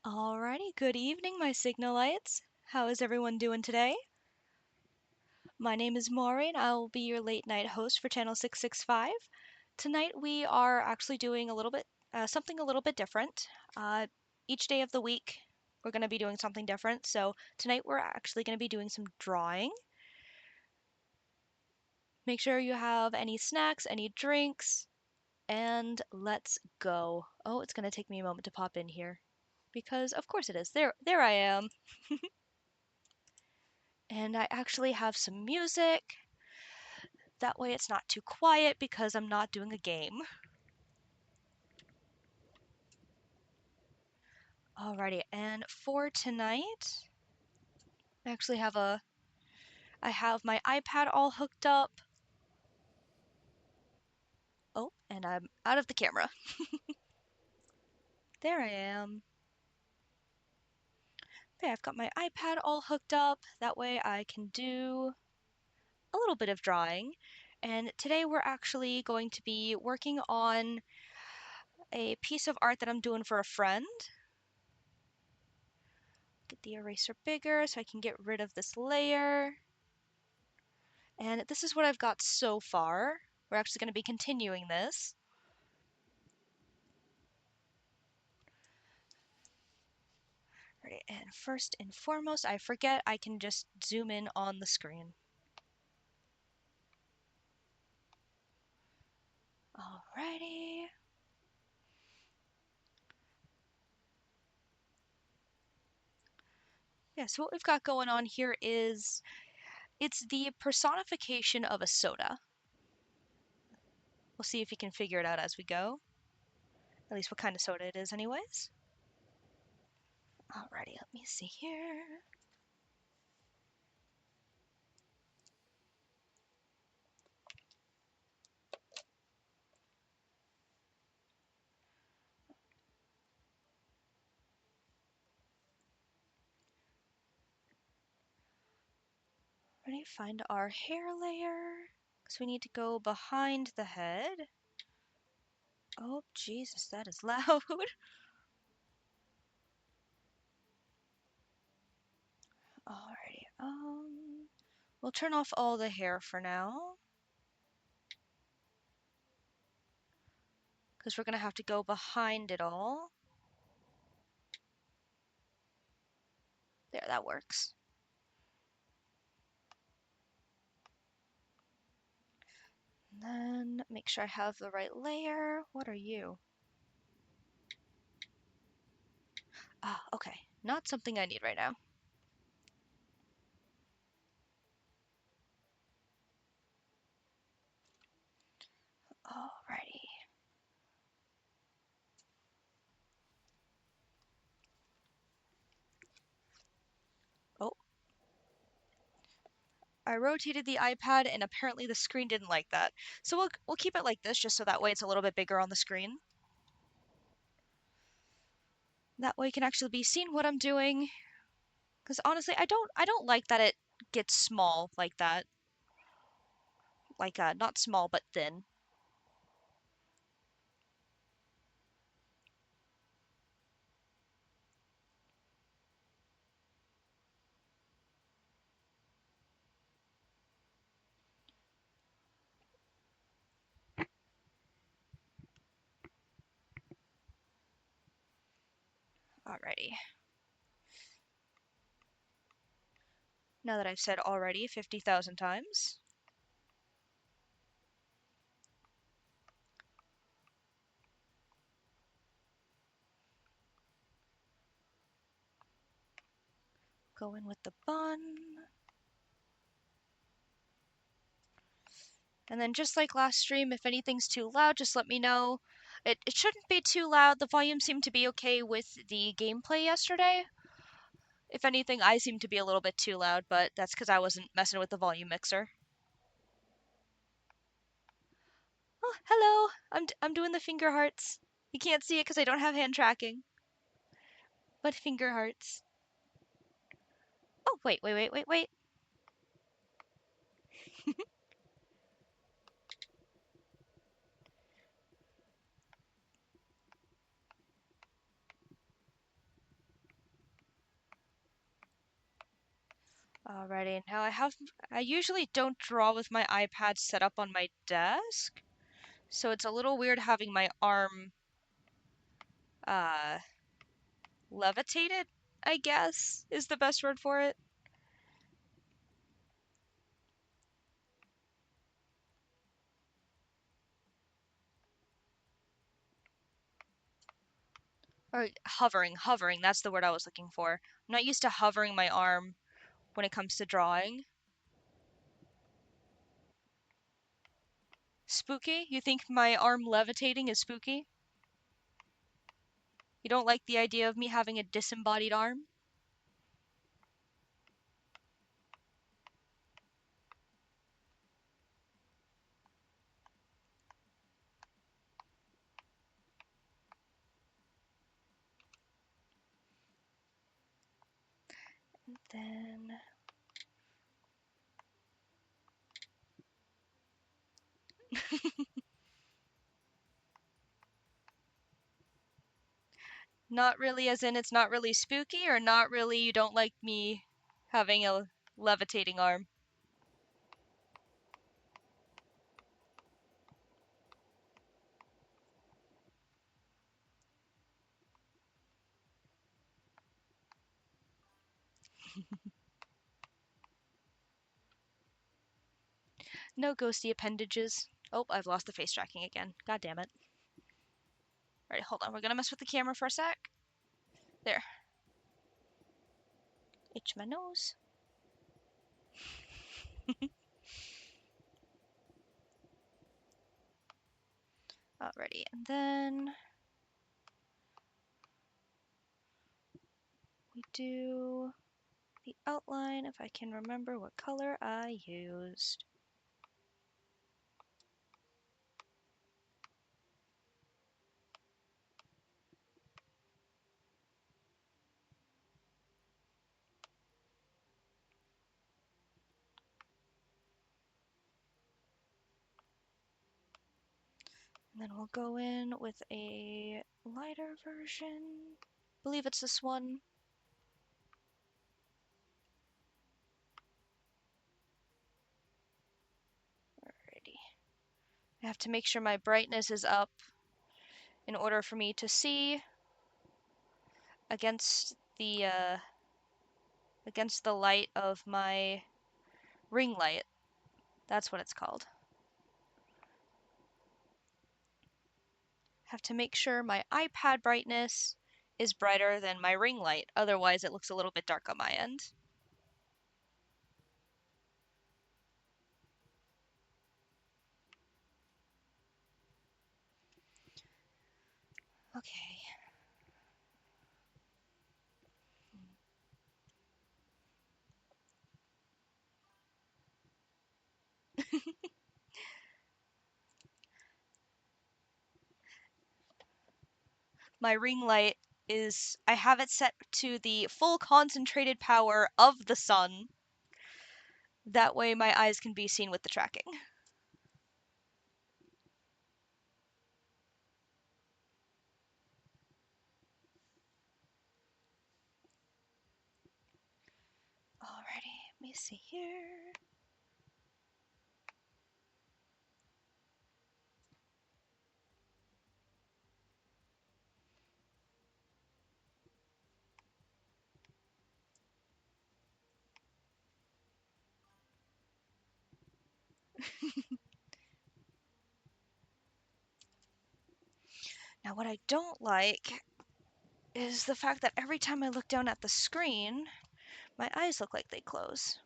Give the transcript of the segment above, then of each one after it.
Alrighty, good evening, my Signalites. How is everyone doing today? My name is Maureen. I will be your late night host for Channel 665. Tonight we are actually doing something a little bit different. Each day of the week we're going to be doing something different. So tonight we're actually going to be doing some drawing. Make sure you have any snacks, any drinks, and let's go. Oh, it's going to take me a moment to pop in here because of course it is. There I am. And I actually have some music. That way it's not too quiet because I'm not doing a game. Alrighty, and for tonight, I actually I have my iPad all hooked up. Oh, and I'm out of the camera. There I am. Okay, I've got my iPad all hooked up. That way I can do a little bit of drawing. And today we're actually going to be working on a piece of art that I'm doing for a friend. Get the eraser bigger so I can get rid of this layer. And this is what I've got so far. We're actually going to be continuing this. Right, and first and foremost, I forget I can just zoom in on the screen. Alrighty. Yeah, so what we've got going on here is it's the personification of a soda. We'll see if you can figure it out as we go. At least what kind of soda it is anyways. Alrighty, let me see here. Ready, find our hair layer. So we need to go behind the head. Oh, Jesus, that is loud. Alrighty, we'll turn off all the hair for now. Because we're gonna have to go behind it all. There, that works. And then make sure I have the right layer. What are you? Ah, okay. Not something I need right now. Alrighty. Oh, I rotated the iPad and apparently the screen didn't like that. So we'll keep it like this just so that way it's a little bit bigger on the screen. That way you can actually be seeing what I'm doing. Because honestly, I don't like that it gets small like that. Like not small but thin. Alrighty. Now that I've said already 50,000 times. Go in with the bun. And then just like last stream, if anything's too loud, just let me know. It shouldn't be too loud. The volume seemed to be okay with the gameplay yesterday. If anything, I seem to be a little bit too loud, but that's because I wasn't messing with the volume mixer. Oh, hello! I'm doing the finger hearts. You can't see it because I don't have hand tracking. But finger hearts. Oh, wait. Alrighty, now I usually don't draw with my iPad set up on my desk, so it's a little weird having my arm, uh, levitated, I guess, is the best word for it. Or hovering, that's the word I was looking for. I'm not used to hovering my arm when it comes to drawing. Spooky? You think my arm levitating is spooky? You don't like the idea of me having a disembodied arm? And then not really as in it's not really spooky, or not really you don't like me having a levitating arm? No ghosty appendages. Oh, I've lost the face tracking again. God damn it. Alright, hold on. We're gonna mess with the camera for a sec. There. Itch my nose. Alrighty, and then we do the outline if I can remember what color I used. And then we'll go in with a lighter version. I believe it's this one. Alrighty. I have to make sure my brightness is up in order for me to see against the light of my ring light. That's what it's called. Have to make sure my iPad brightness is brighter than my ring light, otherwise it looks a little bit dark on my end. Okay. My ring light is, I have it set to the full concentrated power of the sun. That way my eyes can be seen with the tracking. Alrighty, let me see here. Now what I don't like is the fact that every time I look down at the screen, my eyes look like they close.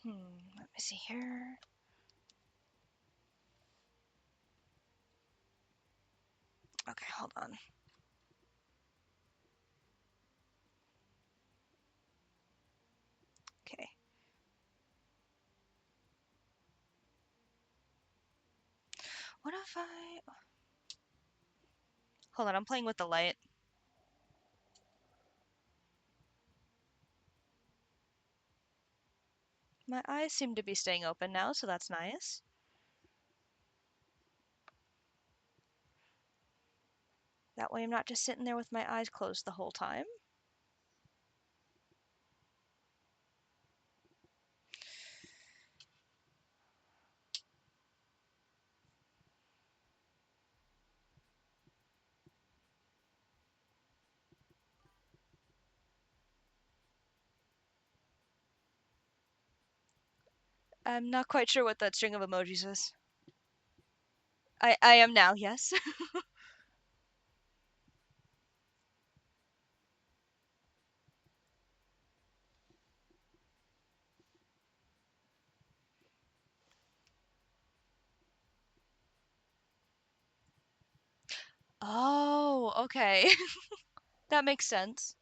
Let me see here. Okay, hold on. Okay. What if I... Hold on, I'm playing with the light. My eyes seem to be staying open now, so that's nice. That way I'm not just sitting there with my eyes closed the whole time. I'm not quite sure what that string of emojis is. I am now, yes. Oh, okay. That makes sense.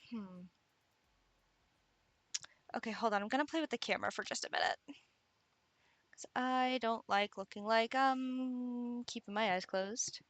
Hmm. Okay, hold on. I'm gonna play with the camera for just a minute. 'Cause I don't like looking like keeping my eyes closed.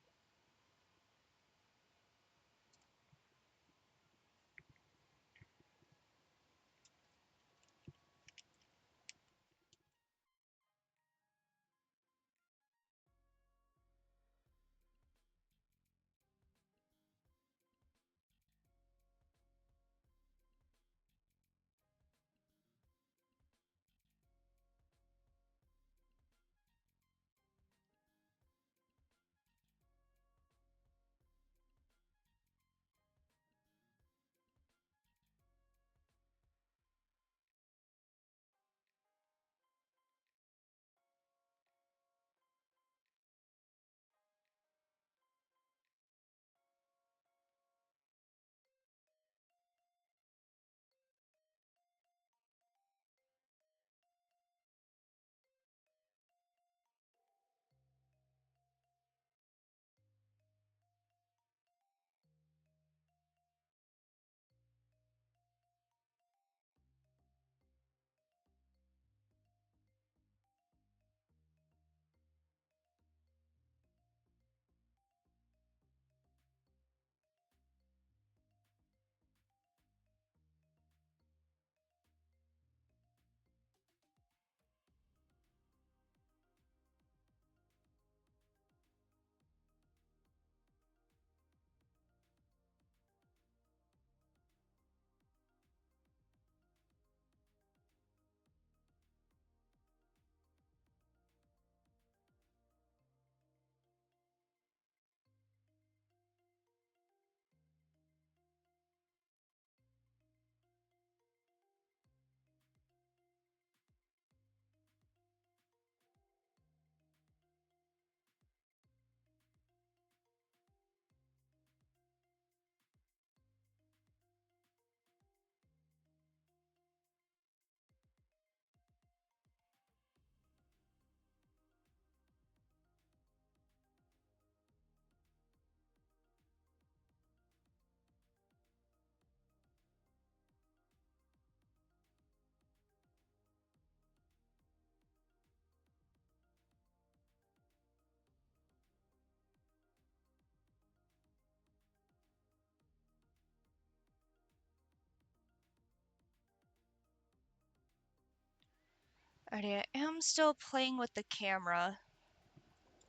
Alrighty, I am still playing with the camera.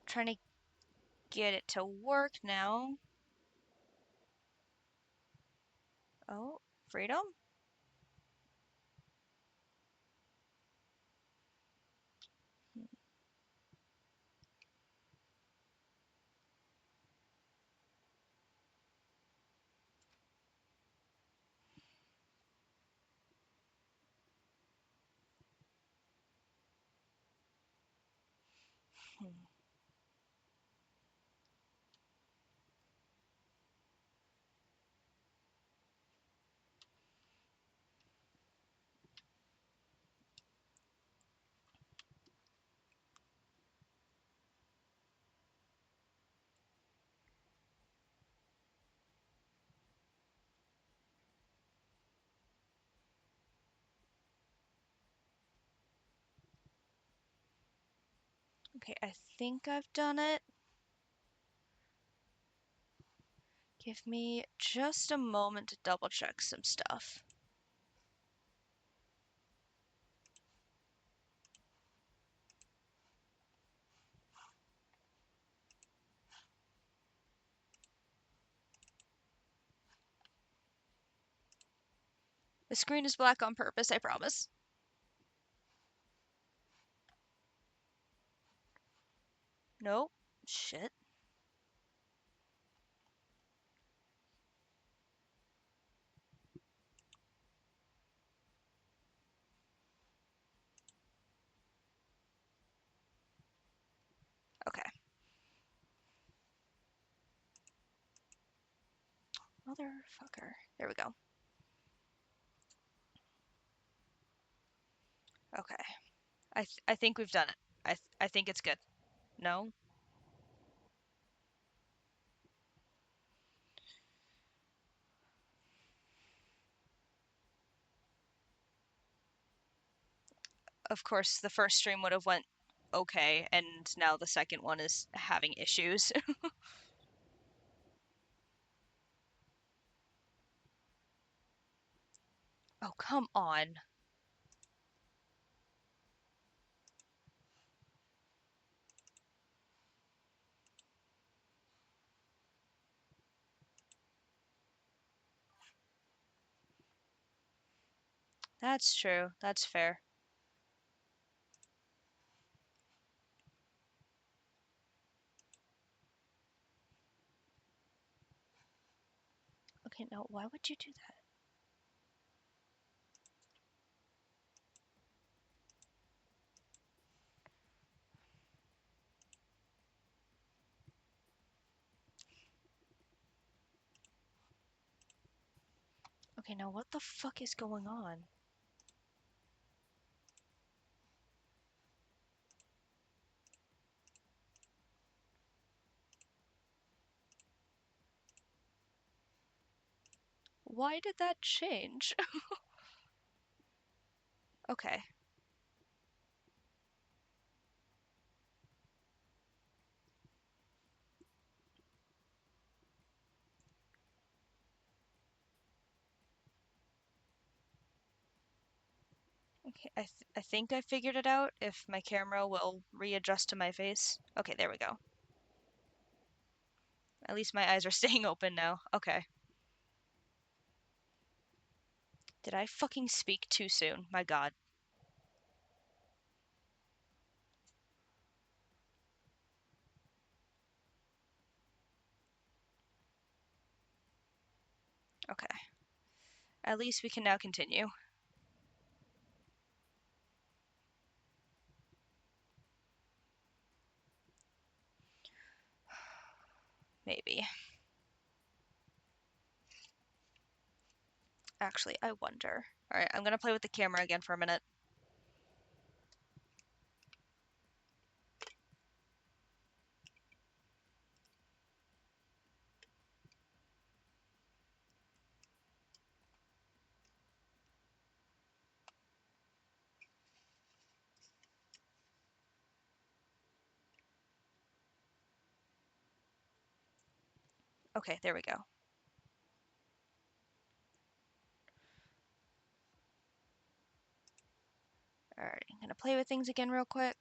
Trying to get it to work now. Oh, freedom? Hmm. Okay, I think I've done it. Give me just a moment to double check some stuff. The screen is black on purpose, I promise. Nope. Shit. Okay. Motherfucker. There we go. Okay. I think we've done it. I think it's good. No? Of course, the first stream would have went okay, and now the second one is having issues. Oh, come on. That's true. That's fair. Okay, no, why would you do that? Okay, now what the fuck is going on? Why did that change? Okay. Okay, I think I figured it out if my camera will readjust to my face. Okay, there we go. At least my eyes are staying open now. Okay. Did I fucking speak too soon? My God. Okay. At least we can now continue. Maybe. Actually, I wonder. Alright, I'm gonna play with the camera again for a minute. Okay, there we go. Alright, I'm gonna play with things again real quick.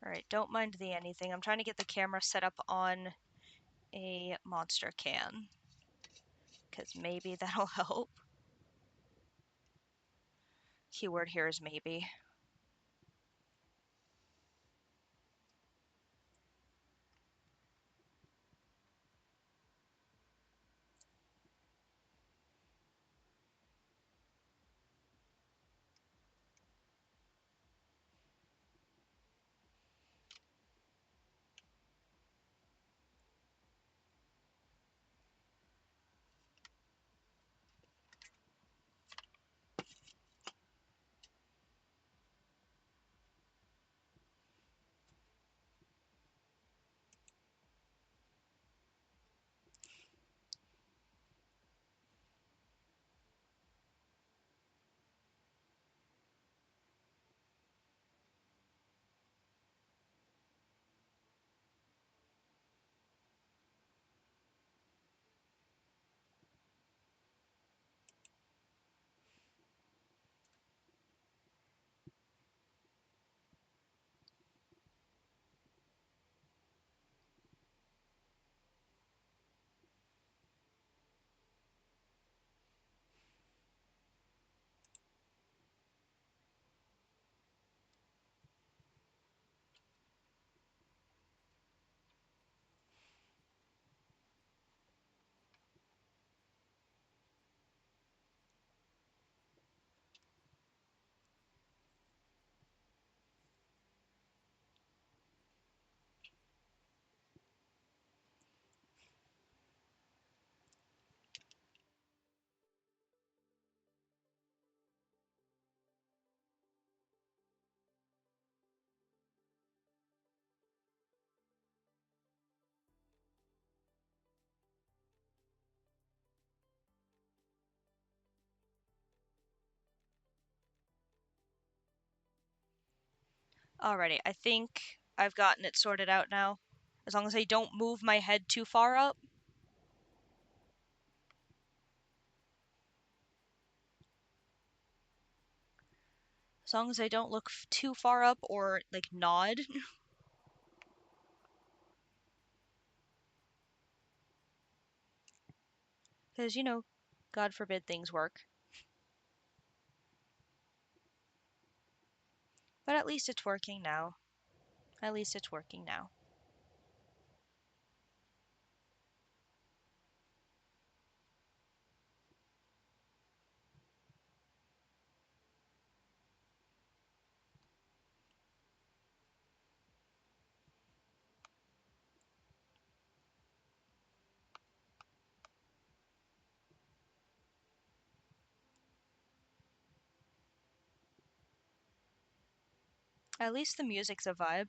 Alright, don't mind the anything. I'm trying to get the camera set up on a monster can, because maybe that'll help. Keyword here is maybe. Alrighty, I think I've gotten it sorted out now. As long as I don't move my head too far up. As long as I don't look too far up or, like, nod. Because, you know, God forbid things work. But at least it's working now. At least it's working now. At least the music's a vibe.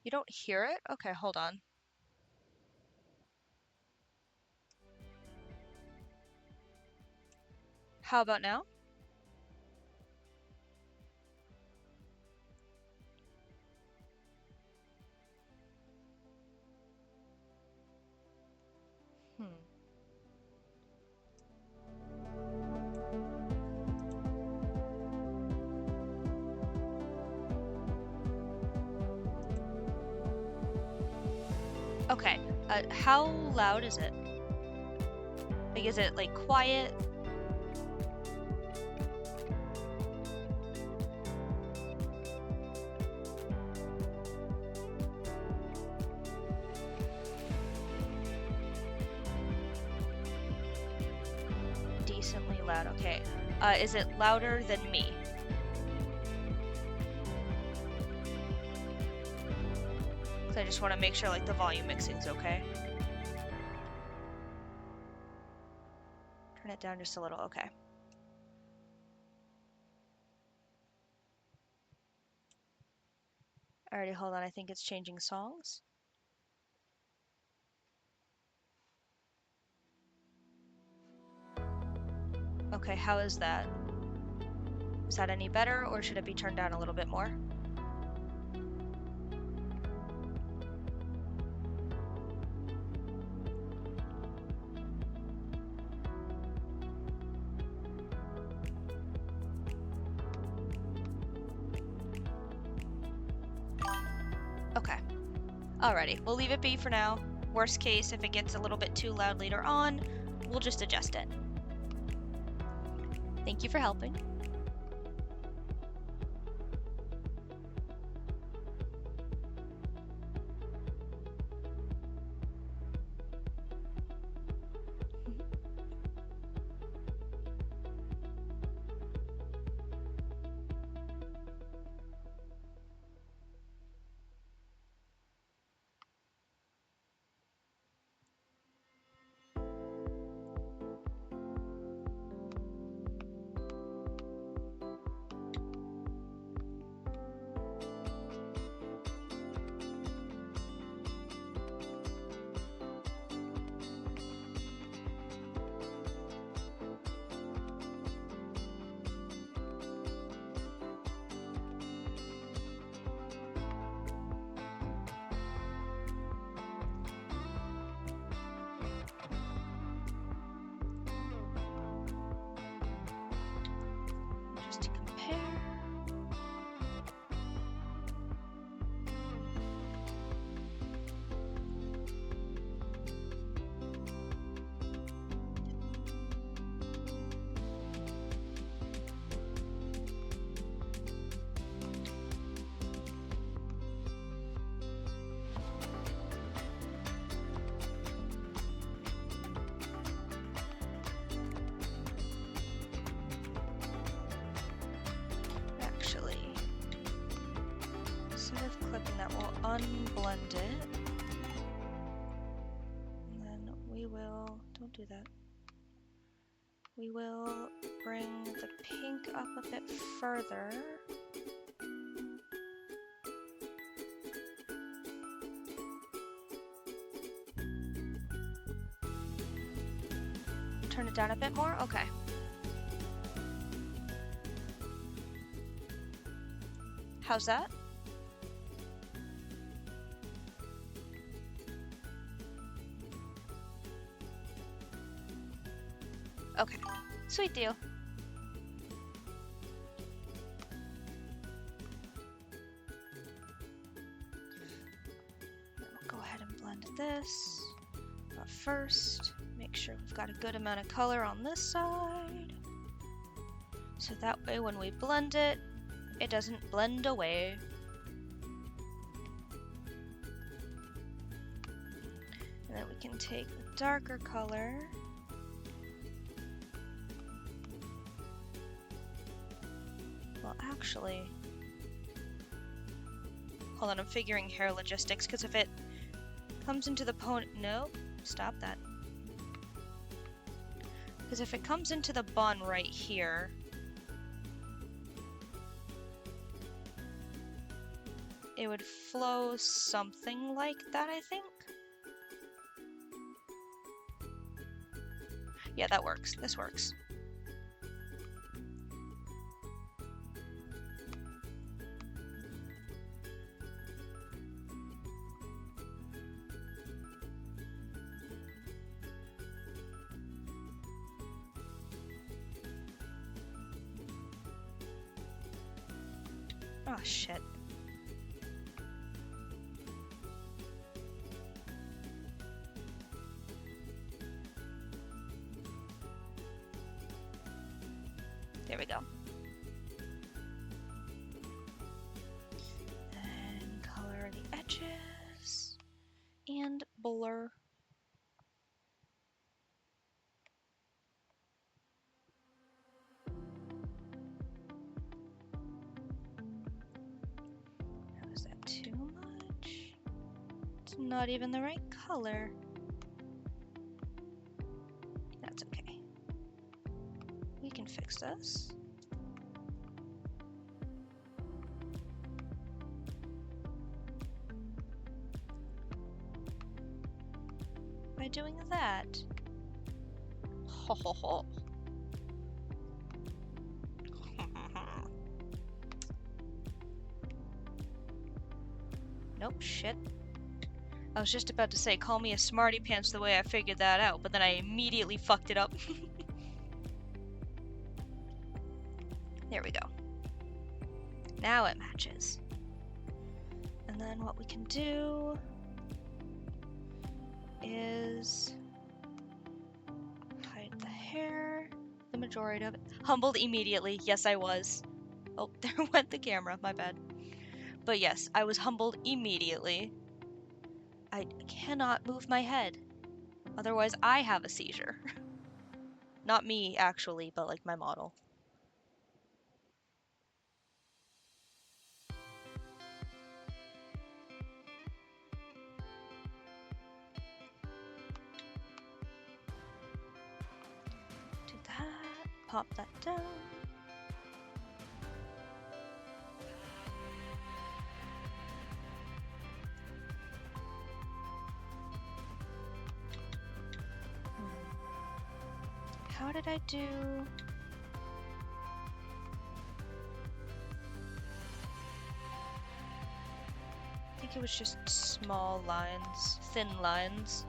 You don't hear it? Okay, hold on. How about now? Hmm. Okay, how loud is it? Like, is it, like, quiet? Decently loud, okay. Is it louder than me? Because I just want to make sure, like, the volume mixing's okay. Turn it down just a little, okay. Alrighty, hold on, I think it's changing songs. Okay, how is that? Is that any better, or should it be turned down a little bit more? Okay. Alrighty, we'll leave it be for now. Worst case, if it gets a little bit too loud later on, we'll just adjust it. Thank you for helping. Just to compare. Actually, instead of clipping that, we'll unblend it. And then we will, don't do that. We will bring the pink up a bit further. Turn it down a bit more? Okay. How's that? Okay, sweet deal. Then we'll go ahead and blend this. But first, make sure we've got a good amount of color on this side. So that way when we blend it, it doesn't blend away. And then we can take the darker color. Well, actually, hold on, I'm figuring hair logistics, because if it comes into the no, stop that. Because if it comes into the bun right here, it would flow something like that, I think. Yeah, that works. This works. Oh, shit. There we go. Then color the edges and blur. Was that too much? It's not even the right color. That's okay. We can fix this. By doing that. Ho ho ho. Nope, shit. I was just about to say, call me a smarty pants the way I figured that out, but then I immediately fucked it up. There we go. Now it matches. And then what we can do is hide the hair, the majority of it. Humbled immediately. Yes, I was. Oh, there went the camera, my bad. But yes, I was humbled immediately. I cannot move my head. Otherwise, I have a seizure. Not me, actually, but like my model. Do that. Pop that down. How did I do? I think it was just small lines, thin lines.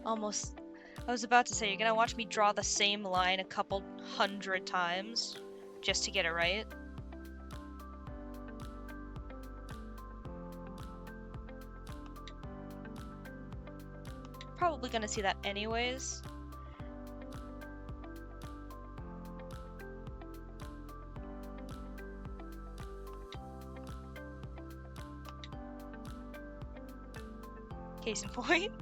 Almost. I was about to say, you're gonna watch me draw the same line a couple 100 times just to get it right. Probably gonna see that anyways. Case in point.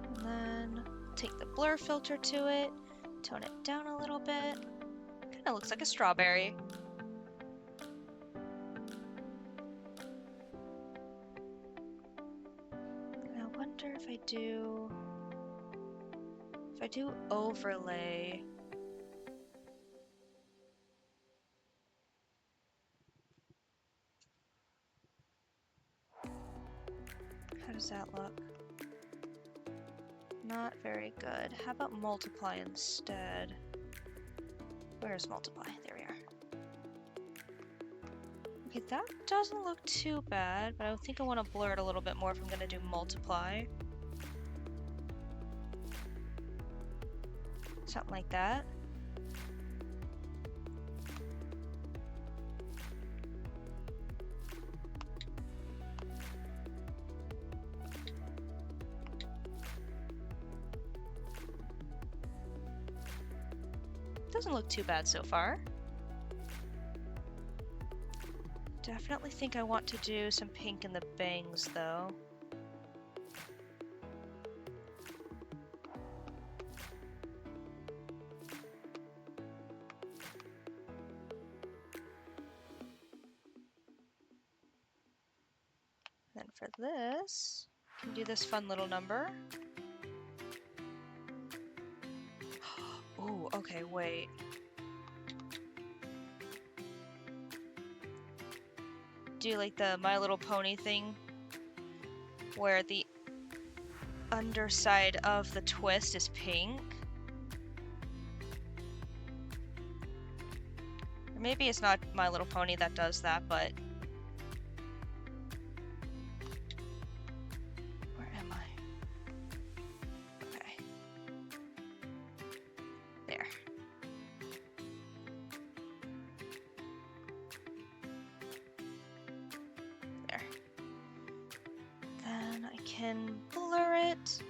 And then take the blur filter to it, tone it down a little bit. Kinda looks like a strawberry. And I wonder if I do overlay. How does that look? Not very good. How about multiply instead? Where's multiply? There we are. Okay, that doesn't look too bad, but I think I want to blur it a little bit more if I'm going to do multiply. Something like that. Doesn't look too bad so far. Definitely think I want to do some pink in the bangs though. Then for this, I can do this fun little number. Oh, okay, wait. Do like the My Little Pony thing, where the underside of the twist is pink. Or maybe it's not My Little Pony that does that, but... Where am I? Okay. There. There. Then I can blur it.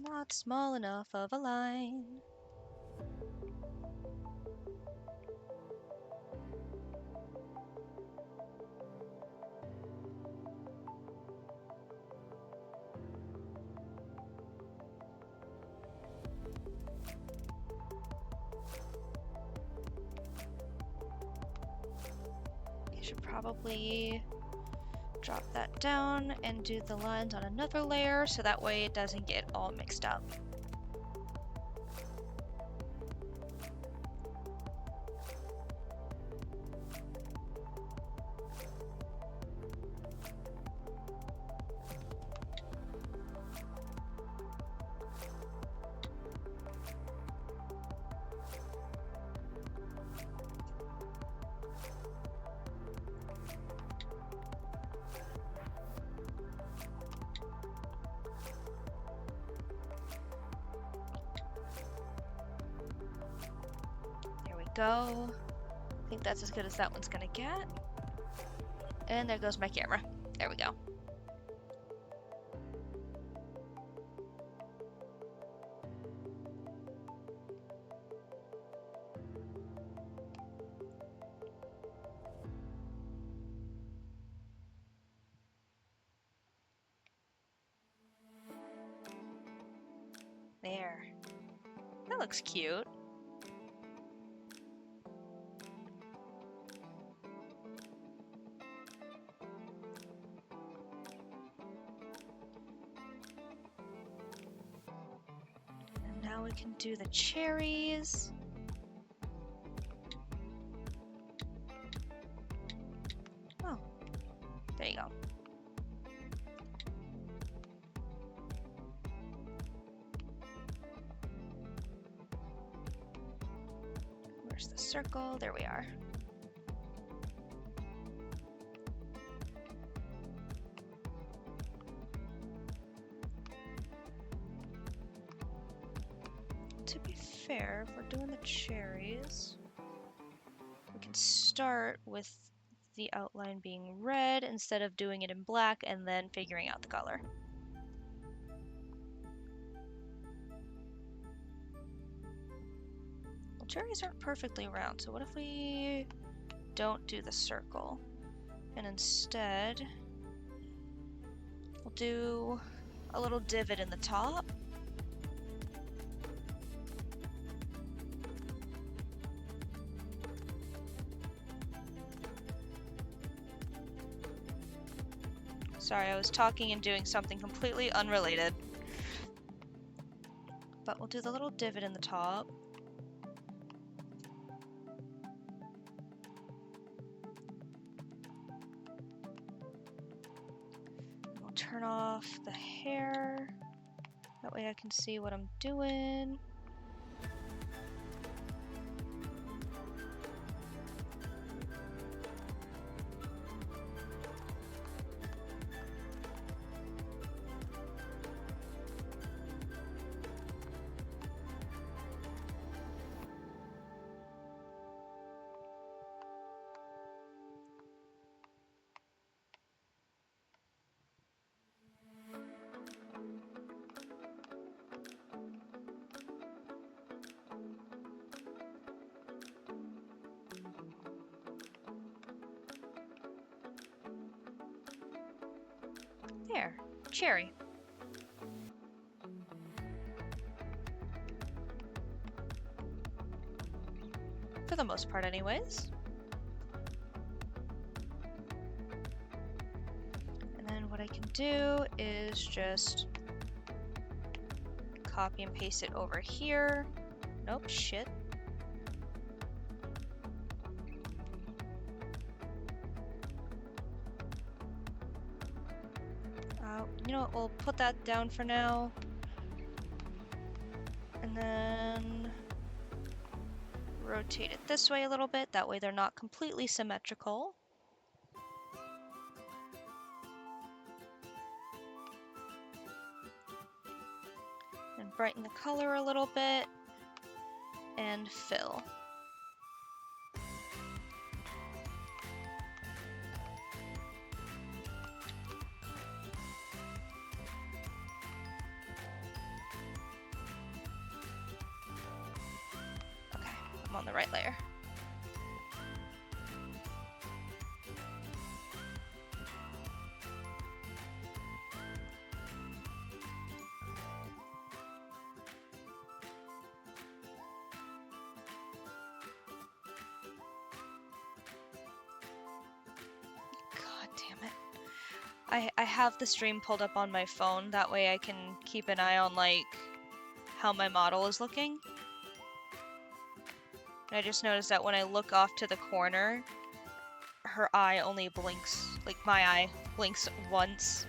Not small enough of a line. Should probably drop that down and do the lines on another layer so that way it doesn't get all mixed up. Go. I think that's as good as that one's gonna get. And there goes my camera. There we go. There. That looks cute. Now we can do the cherries. Oh, there you go. Where's the circle? There we are. To be fair, if we're doing the cherries, we can start with the outline being red instead of doing it in black and then figuring out the color. Well, cherries aren't perfectly round, so what if we don't do the circle and instead we'll do a little divot in the top. Sorry, I was talking and doing something completely unrelated. But we'll do the little divot in the top. We'll turn off the hair. That way I can see what I'm doing. There, cherry. For the most part anyways. And then what I can do is just copy and paste it over here. Nope, shit. You know what, we'll put that down for now. And then rotate it this way a little bit, that way they're not completely symmetrical. And brighten the color a little bit and fill. I'm on the right layer. I have the stream pulled up on my phone, that way I can keep an eye on, like, how my model is looking. And I just noticed that when I look off to the corner, her eye only blinks, like my eye blinks once.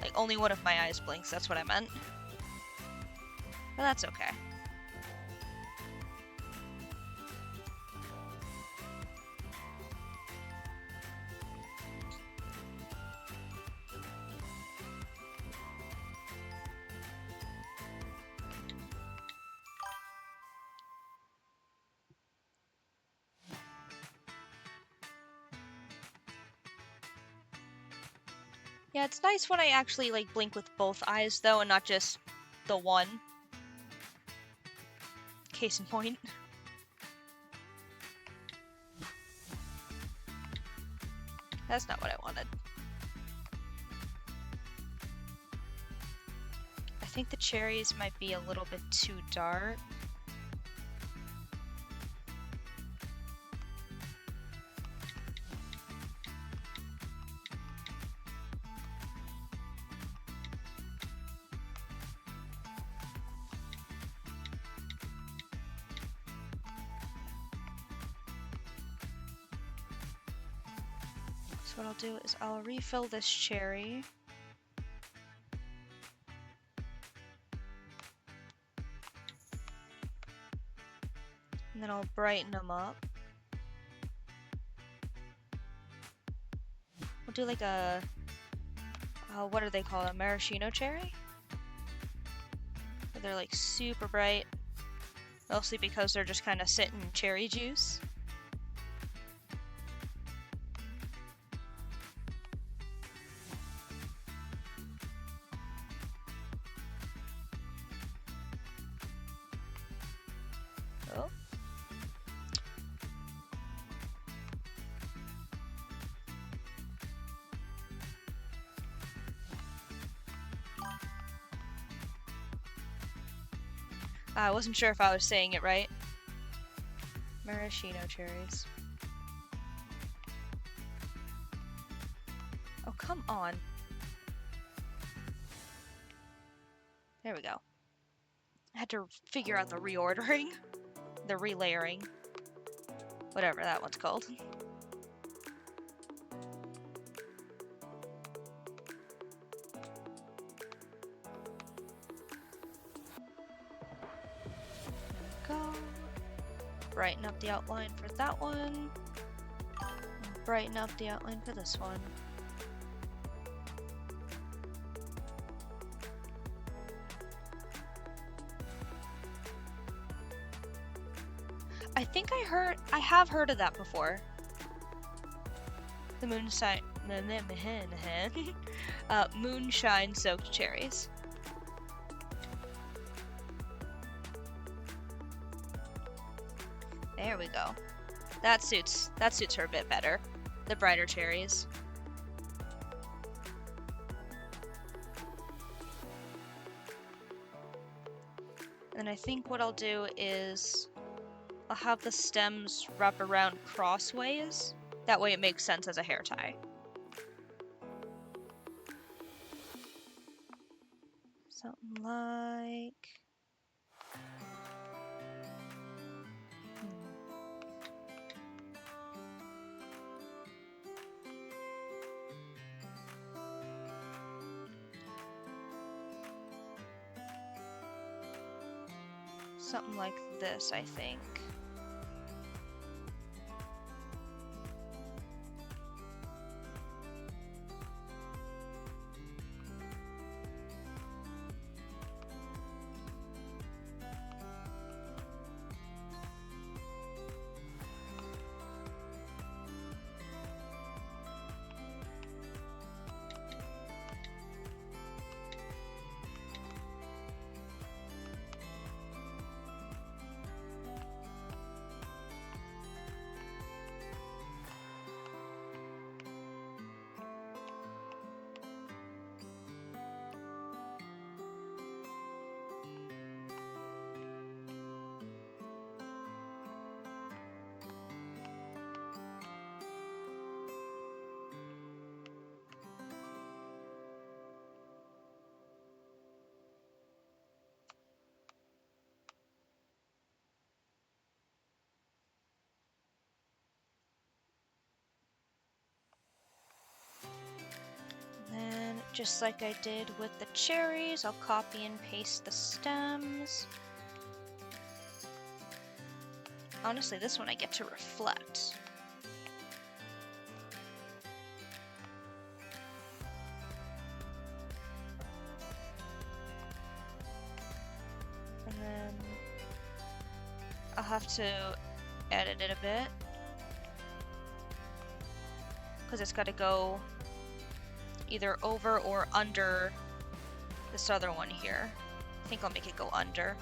Like only one of my eyes blinks, that's what I meant. But that's okay. Yeah, it's nice when I actually like blink with both eyes though, and not just the one. Case in point. That's not what I wanted. I think the cherries might be a little bit too dark. So what I'll do is I'll refill this cherry. And then I'll brighten them up. We'll do like a, what are they called? A maraschino cherry? Where they're like super bright. Mostly because they're just kind of sitting in cherry juice. Oh. I wasn't sure if I was saying it right. Maraschino cherries. Oh, come on. There we go. I had to figure out the reordering. The relayering. Whatever that one's called. There we go. Brighten up the outline for that one. Brighten up the outline for this one. I think I have heard of that before. The moonshine, moonshine soaked cherries. There we go. That suits her a bit better. The brighter cherries. And I think what I'll do is I'll have the stems wrap around crossways. That way it makes sense as a hair tie. Something like... something like this, I think. just like I did with the cherries, I'll copy and paste the stems. Honestly, this one I get to reflect. And then I'll have to edit it a bit, because it's got to go either over or under this other one here. I think I'll make it go under.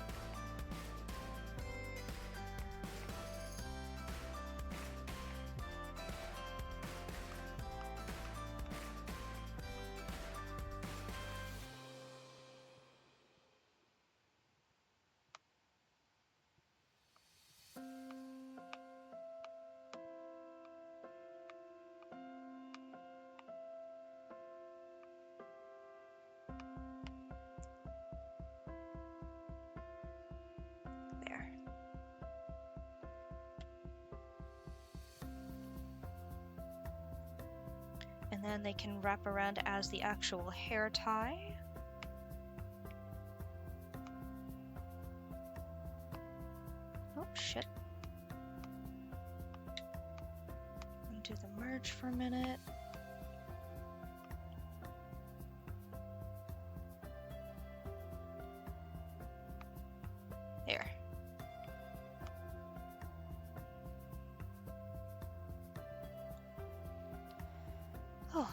There. And then they can wrap around as the actual hair tie. Oh, shit. Undo the merge for a minute. There. Oh.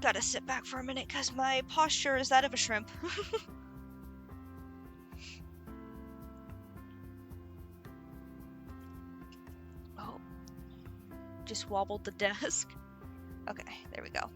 Gotta sit back for a minute because my posture is that of a shrimp. Oh. Just wobbled the desk. Okay, there we go.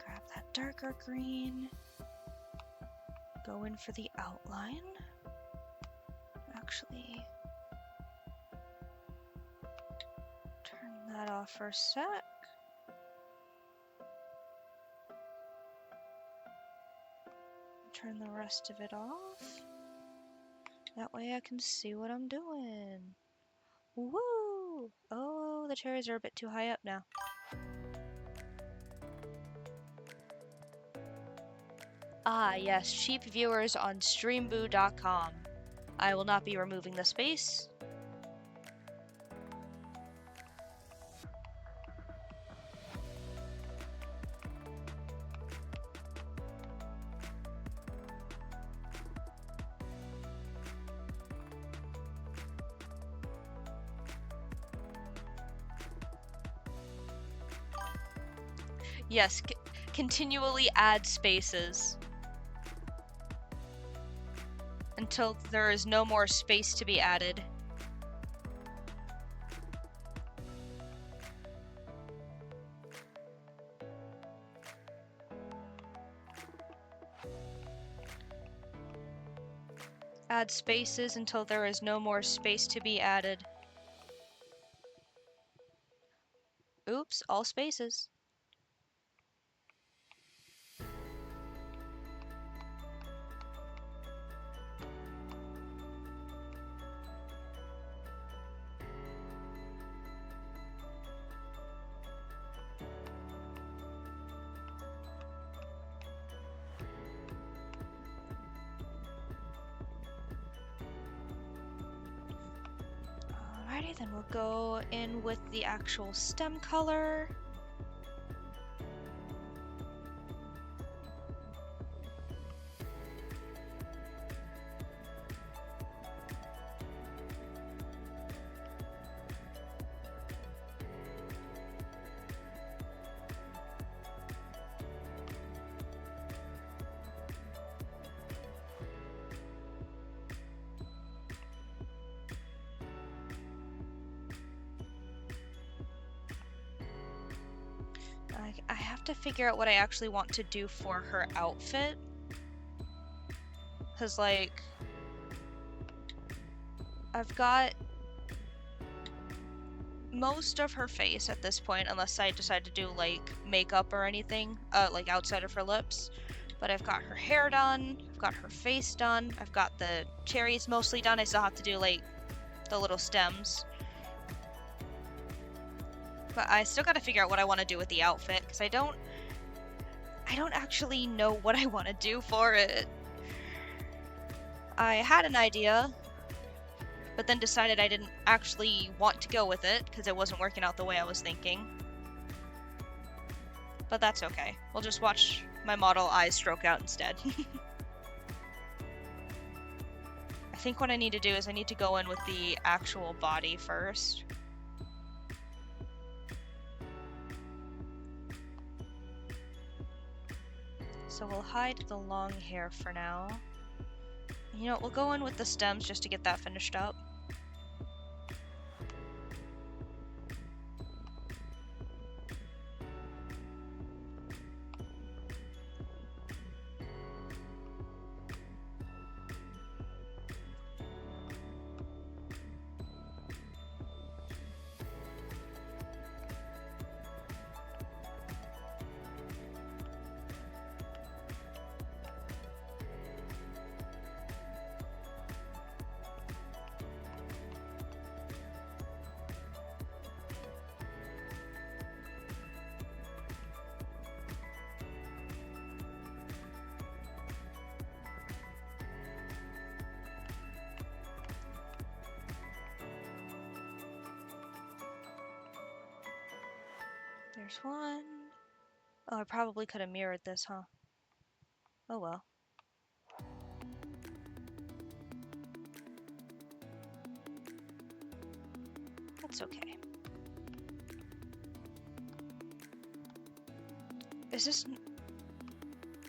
Grab that darker green. Go in for the outline. Actually, turn that off for a sec. Turn the rest of it off. That way I can see what I'm doing. Woo! Oh, the cherries are a bit too high up now. Ah, yes, cheap viewers on streamboo.com. I will not be removing the space. Yes, continually add spaces until there is no more space to be added. Add spaces until there is no more space to be added. Oops, all spaces. Alrighty, then we'll go in with the actual stem color. I have to figure out what I actually want to do for her outfit. Because, like, I've got most of her face at this point, unless I decide to do like makeup or anything, like outside of her lips. But I've got her hair done, I've got her face done, I've got the cherries mostly done. I still have to do like the little stems. But I still gotta figure out what I want to do with the outfit, because I don't actually know what I want to do for it. I had an idea, but then decided I didn't actually want to go with it, because it wasn't working out the way I was thinking. But that's okay. We'll just watch my model eyes stroke out instead. I think what I need to do is I need to go in with the actual body first. So we'll hide the long hair for now. You know what, we'll go in with the stems just to get that finished up. There's one. Oh, I probably could have mirrored this, huh? Oh well. That's okay. Is this...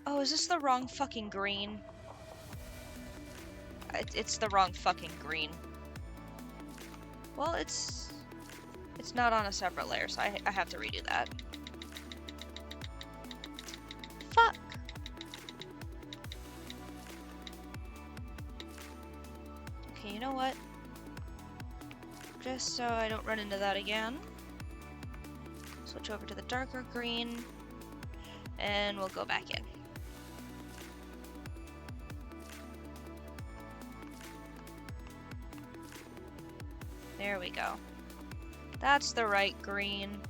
Oh, is this the wrong fucking green? It's the wrong fucking green. Well, it's not on a separate layer, so I have to redo that. Fuck! Okay, you know what? Just so I don't run into that again. Switch over to the darker green, and we'll go back in. There we go. That's the right green.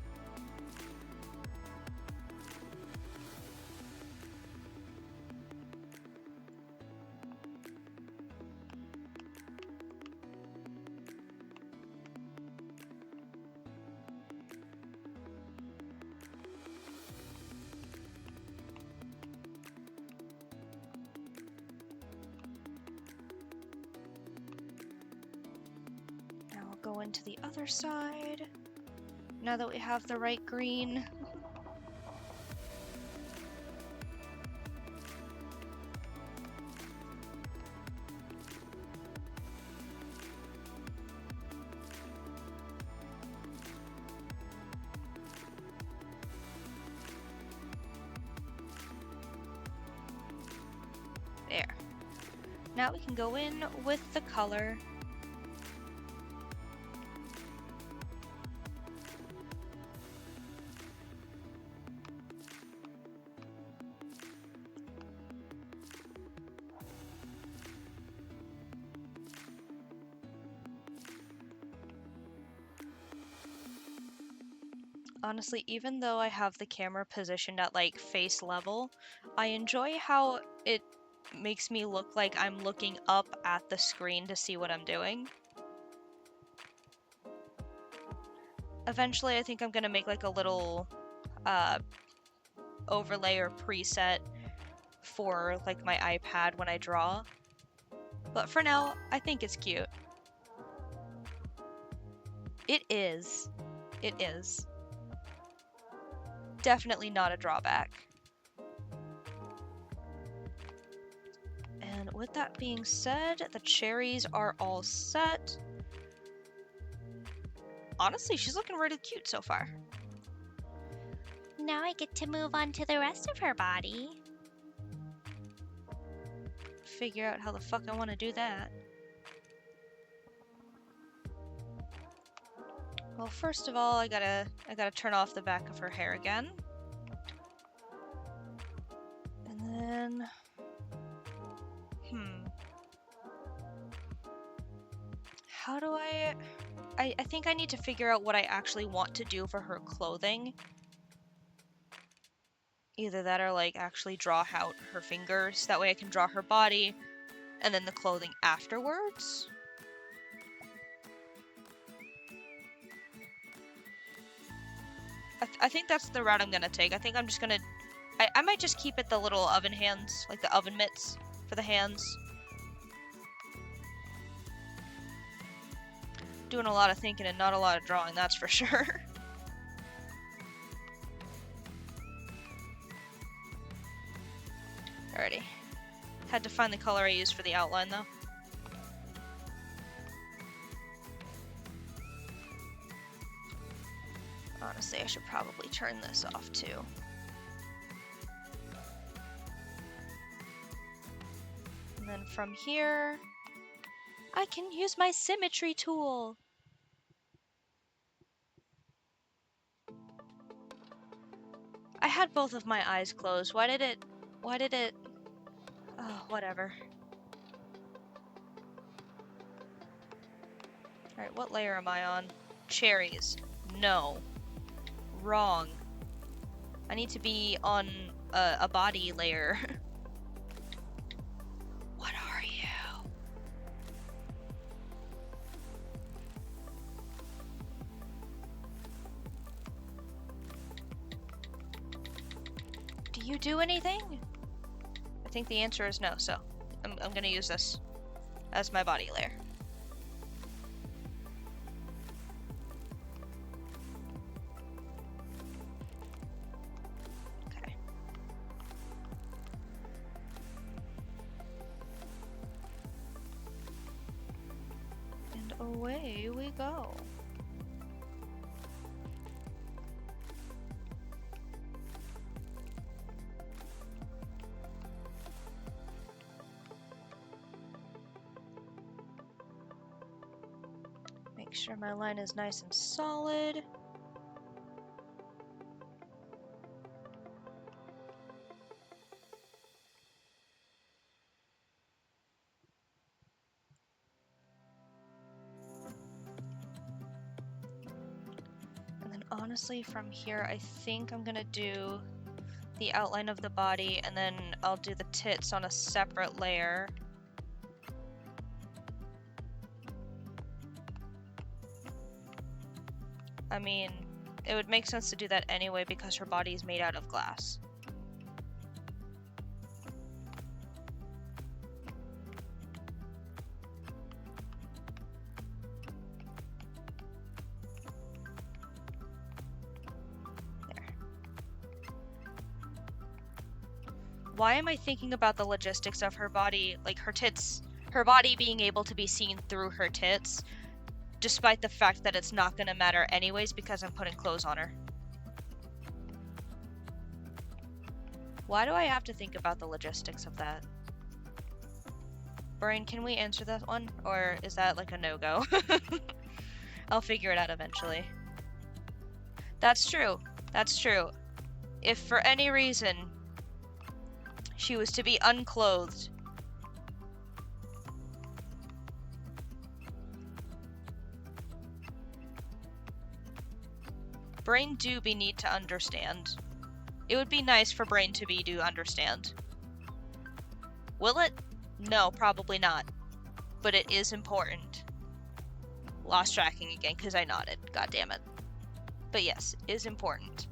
Go into the other side, now that we have the right green. There. Now we can go in with the color. Honestly, even though I have the camera positioned at like face level, I enjoy how it makes me look like I'm looking up at the screen to see what I'm doing. Eventually, I think I'm gonna make like a little overlay or preset for like my iPad when I draw. But for now, I think it's cute. It is. It is. Definitely not a drawback. And with that being said, the cherries are all set. Honestly, she's looking really cute so far. Now I get to move on to the rest of her body. Figure out how the fuck I want to do that. Well, first of all, I gotta turn off the back of her hair again. And then... How do I think I need to figure out what I actually want to do for her clothing. Either that or, like, actually draw out her fingers. That way I can draw her body and then the clothing afterwards. I think that's the route I'm gonna take. I think I'm just gonna... I might just keep it the little oven hands, like the oven mitts for the hands. Doing a lot of thinking and not a lot of drawing, that's for sure. Alrighty. Had to find the color I used for the outline, though. Honestly, I should probably turn this off, too. And then from here, I can use my symmetry tool. I had both of my eyes closed. Why did it... Oh, whatever. Alright, what layer am I on? Cherries. No. Wrong. I need to be on a body layer. What are you? Do you do anything? I think the answer is no, so I'm gonna use this as my body layer. Okay. And away we go. Make sure my line is nice and solid. And then honestly from here I think I'm gonna do the outline of the body and then I'll do the tits on a separate layer. I mean, it would make sense to do that anyway because her body is made out of glass. There. Why am I thinking about the logistics of her body, like her tits, her body being able to be seen through her tits? Despite the fact that it's not gonna matter anyways because I'm putting clothes on her. Why do I have to think about the logistics of that? Brain, can we answer that one? Or is that like a no-go? I'll figure it out eventually. That's true. That's true. If for any reason she was to be unclothed, Brain do be need to understand. It would be nice for Brain to be do understand. Will it? No, probably not. But it is important. Lost tracking again because I nodded. God damn it. But yes, it is important.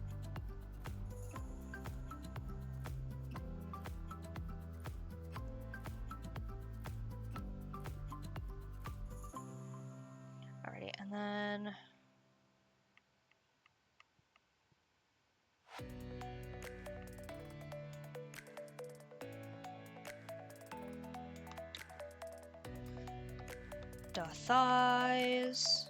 Alrighty, and then... the thighs.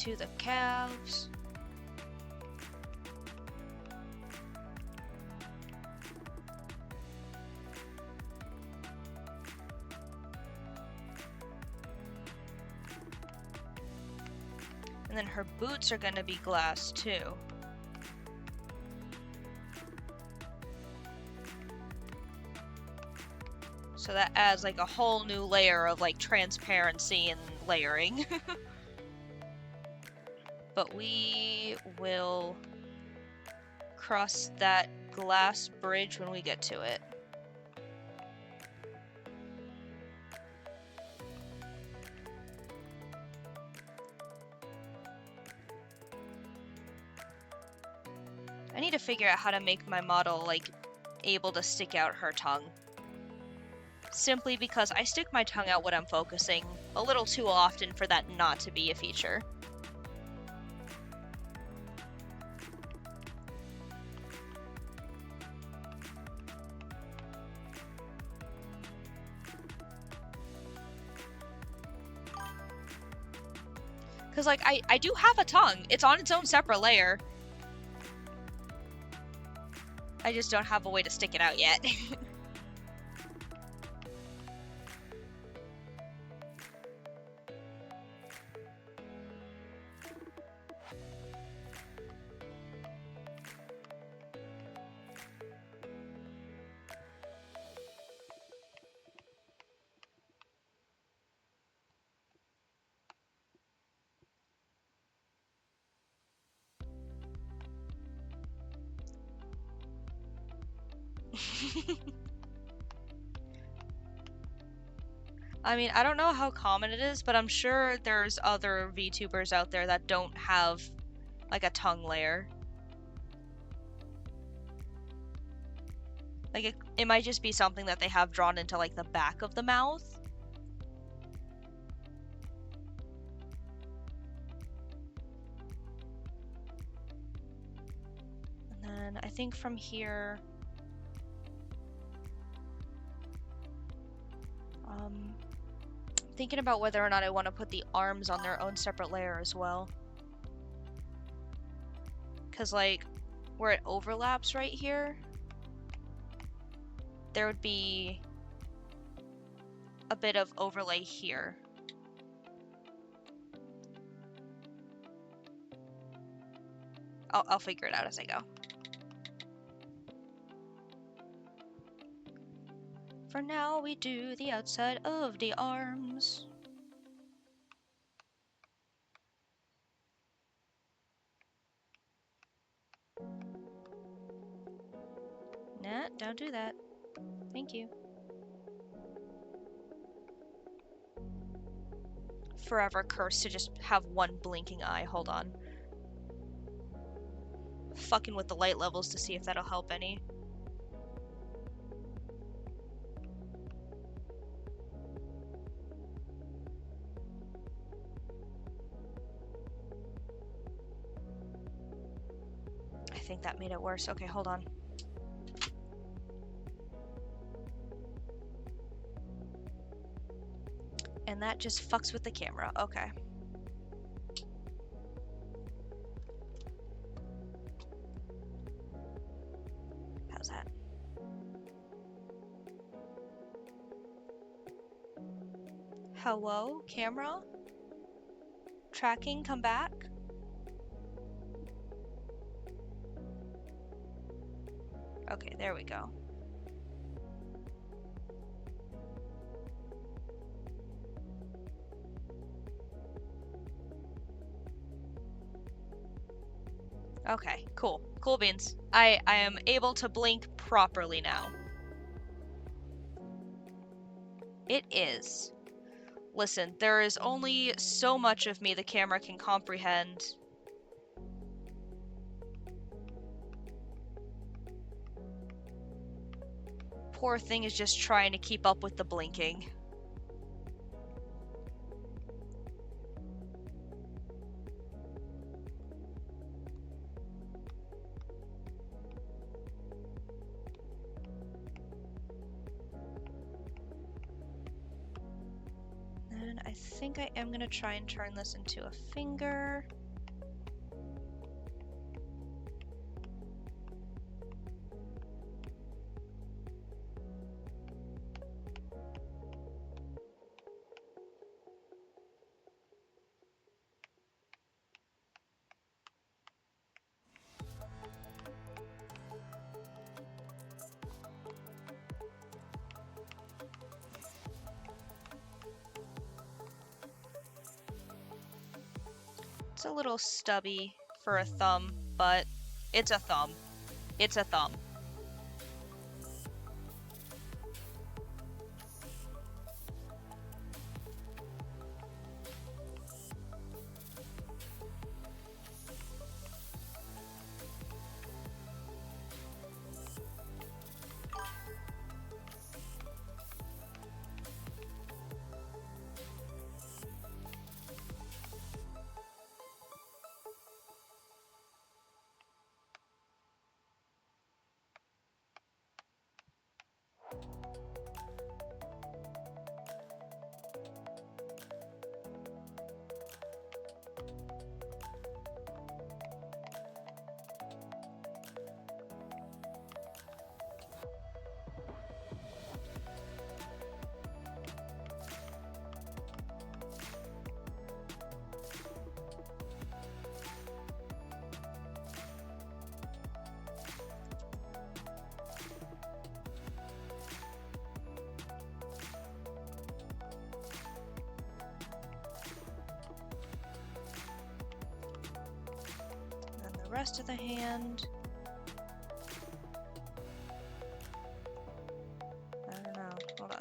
to the calves. And then her boots are gonna be glass too. So that adds like a whole new layer of like transparency and layering. But we will cross that glass bridge when we get to it. I need to figure out how to make my model like able to stick out her tongue. Simply because I stick my tongue out when I'm focusing a little too often for that not to be a feature. Because, like, I do have a tongue. It's on its own separate layer. I just don't have a way to stick it out yet. I mean, I don't know how common it is, but I'm sure there's other VTubers out there that don't have, like, a tongue layer. Like, it might just be something that they have drawn into, like, the back of the mouth. And then I think from here... thinking about whether or not I want to put the arms on their own separate layer as well. Because, like, where it overlaps right here, there would be a bit of overlay here. I'll figure it out as I go. For now, we do the outside of the arms. Nah, don't do that. Thank you. Forever cursed to just have one blinking eye. Hold on. Fucking with the light levels to see if that'll help any. I think that made it worse. Okay, hold on. And that just fucks with the camera. Okay. How's that? Hello, camera? Tracking, come back? Okay, there we go. Okay, cool. Cool beans. I am able to blink properly now. It is. Listen, there is only so much of me the camera can comprehend. Poor thing is just trying to keep up with the blinking. And I think I am gonna try and turn this into a finger. It's a little stubby for a thumb, but it's a thumb. It's a thumb. And the rest of the hand. I don't know. Hold on.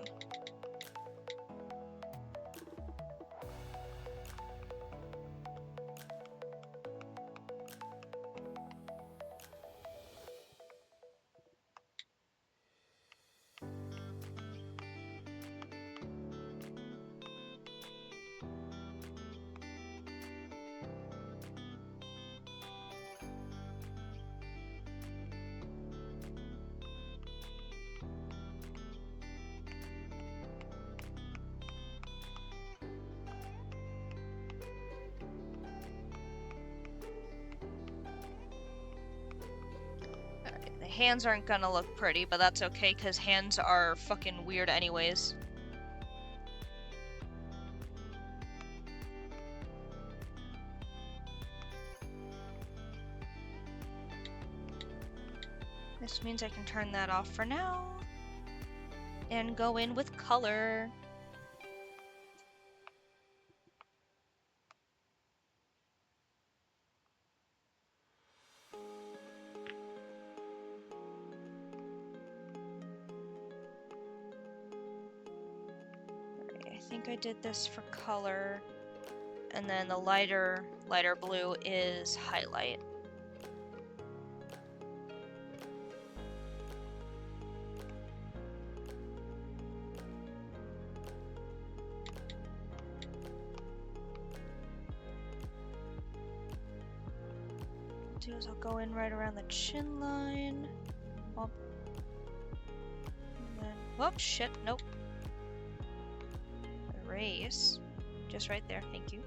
Alright, the hands aren't gonna look pretty, but that's okay, because hands are fucking weird anyways. This means I can turn that off for now and go in with color. I think I did this for color, and then the lighter blue is highlight. What I'll do is I'll go in right around the chin line. And then, whoop, shit, nope. Erase. Just right there, thank you.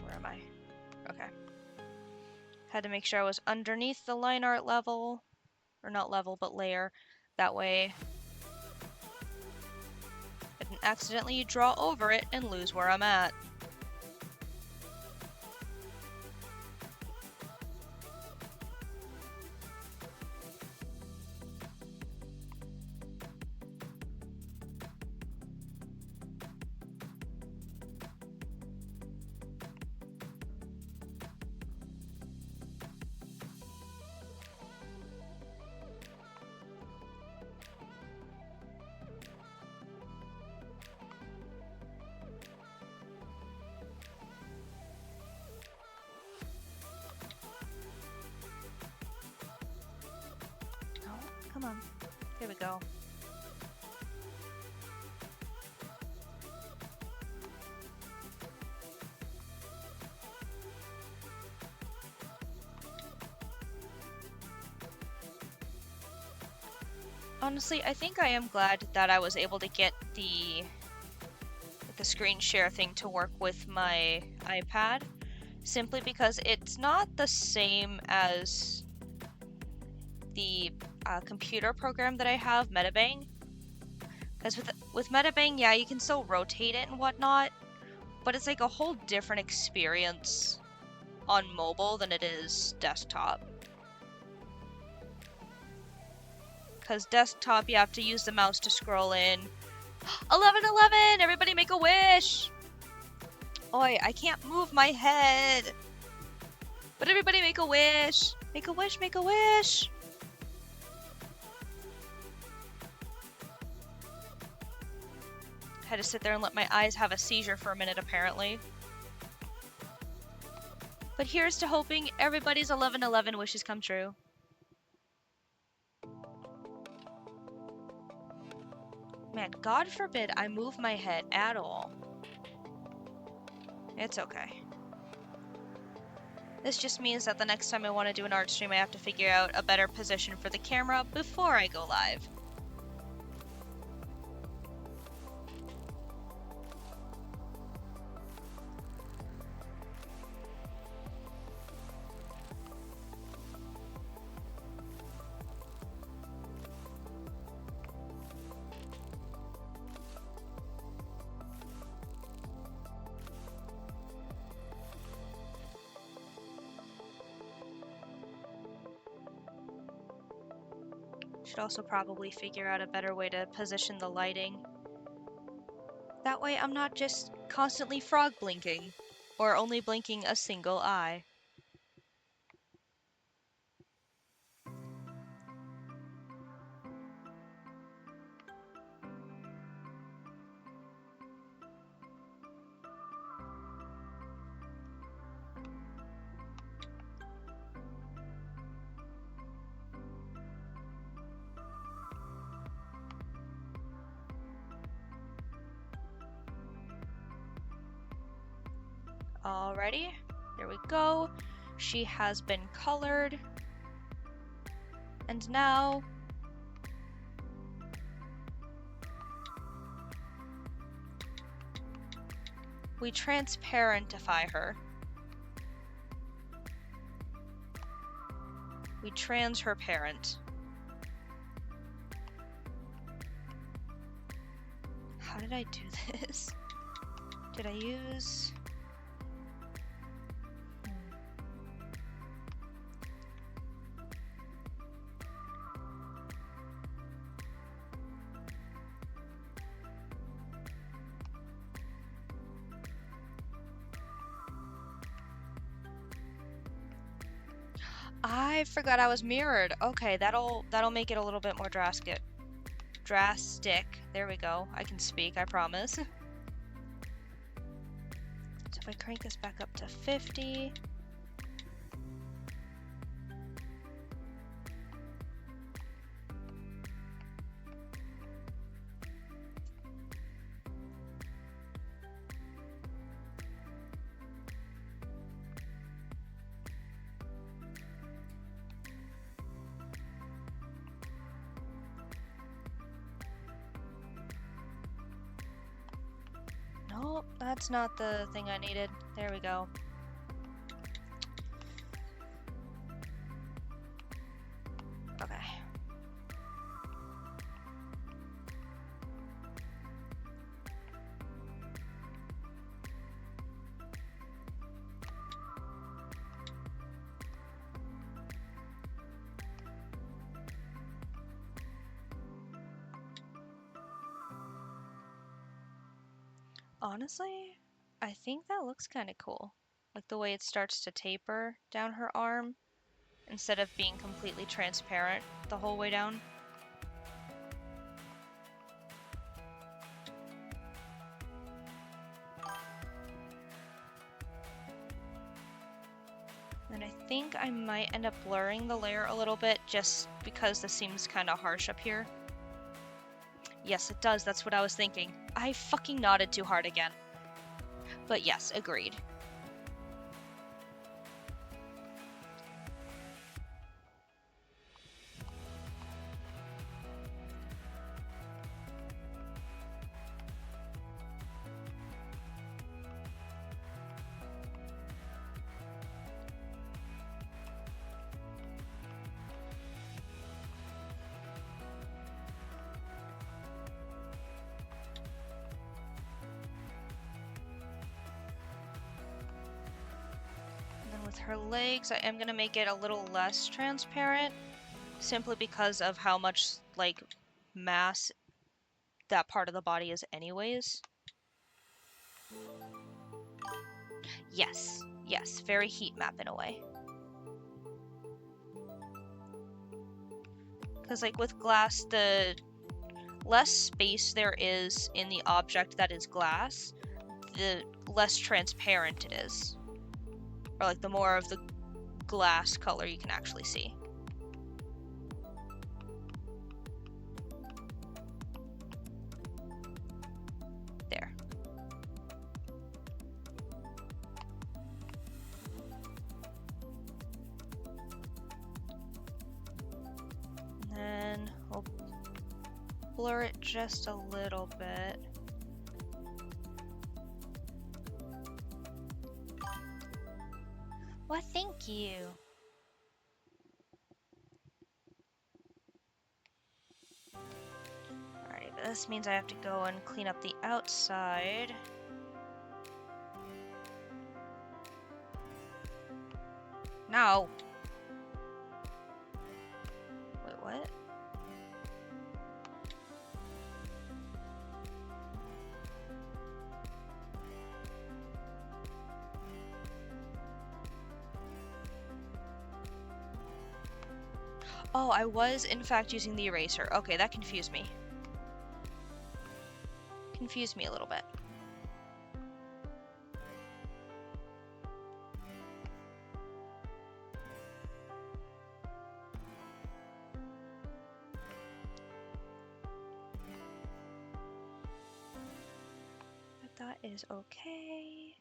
Where am I? Okay. Had to make sure I was underneath the line art level. Or not level, but layer. That way I didn't accidentally draw over it and lose where I'm at. Come on. Here we go. Honestly, I think I am glad that I was able to get the screen share thing to work with my iPad, simply because it's not the same as the computer program that I have, Metabang. Because with Metabang, yeah, you can still rotate it and whatnot, but it's like a whole different experience on mobile than it is desktop. Because desktop, you have to use the mouse to scroll in. 1111! Everybody make a wish! Oi, I can't move my head! But everybody make a wish! Make a wish, make a wish! Had to sit there and let my eyes have a seizure for a minute, apparently. But here's to hoping everybody's 1111 wishes come true. Man, God forbid I move my head at all. It's okay. This just means that the next time I want to do an art stream, I have to figure out a better position for the camera before I go live. Should also probably figure out a better way to position the lighting. That way I'm not just constantly frog blinking, or only blinking a single eye. Alrighty, there we go. She has been colored. And now we transparentify her. We trans her parent. How did I do this? Did I use... I forgot I was mirrored. Okay, that'll make it a little bit more drastic. There we go. I can speak, I promise. So if I crank this back up to 50. Nope, that's not the thing I needed. There we go. Okay. Honestly, I think that looks kind of cool. Like the way it starts to taper down her arm instead of being completely transparent the whole way down. And I think I might end up blurring the layer a little bit just because this seems kind of harsh up here. Yes, it does. That's what I was thinking. I fucking nodded too hard again. But yes, agreed. with her legs, I am gonna make it a little less transparent, simply because of how much, like, mass that part of the body is anyways. Yes, yes, very heat map in a way. Because, like, with glass, the less space there is in the object that is glass, the less transparent it is. Or, like, the more of the glass color you can actually see. There. And then we'll blur it just a little bit. Well, thank you. Alright, but this means I have to go and clean up the outside. No! Wait, what? Oh, I was in fact using the eraser. Okay, that confused me. Confused me a little bit. But that is okay.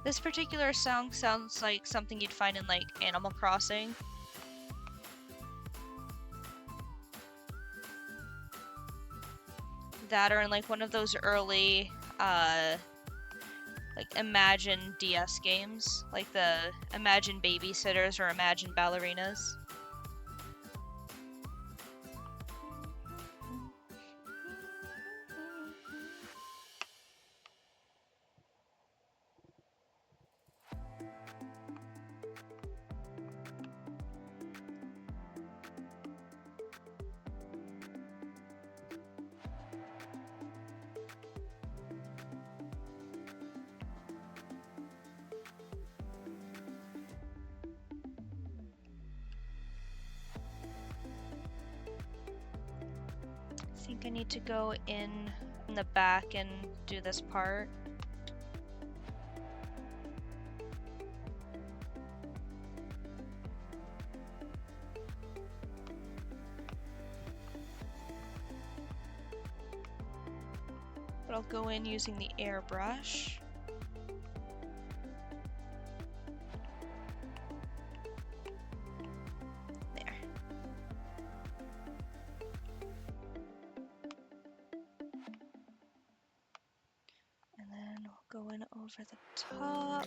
This particular song sounds like something you'd find in, like, Animal Crossing. That or in, like, one of those early, like, Imagine DS games. Like the Imagine Babysitters or Imagine Ballerinas. I think I need to go in the back and do this part. But I'll go in using the airbrush. There. And then we'll go in over the top.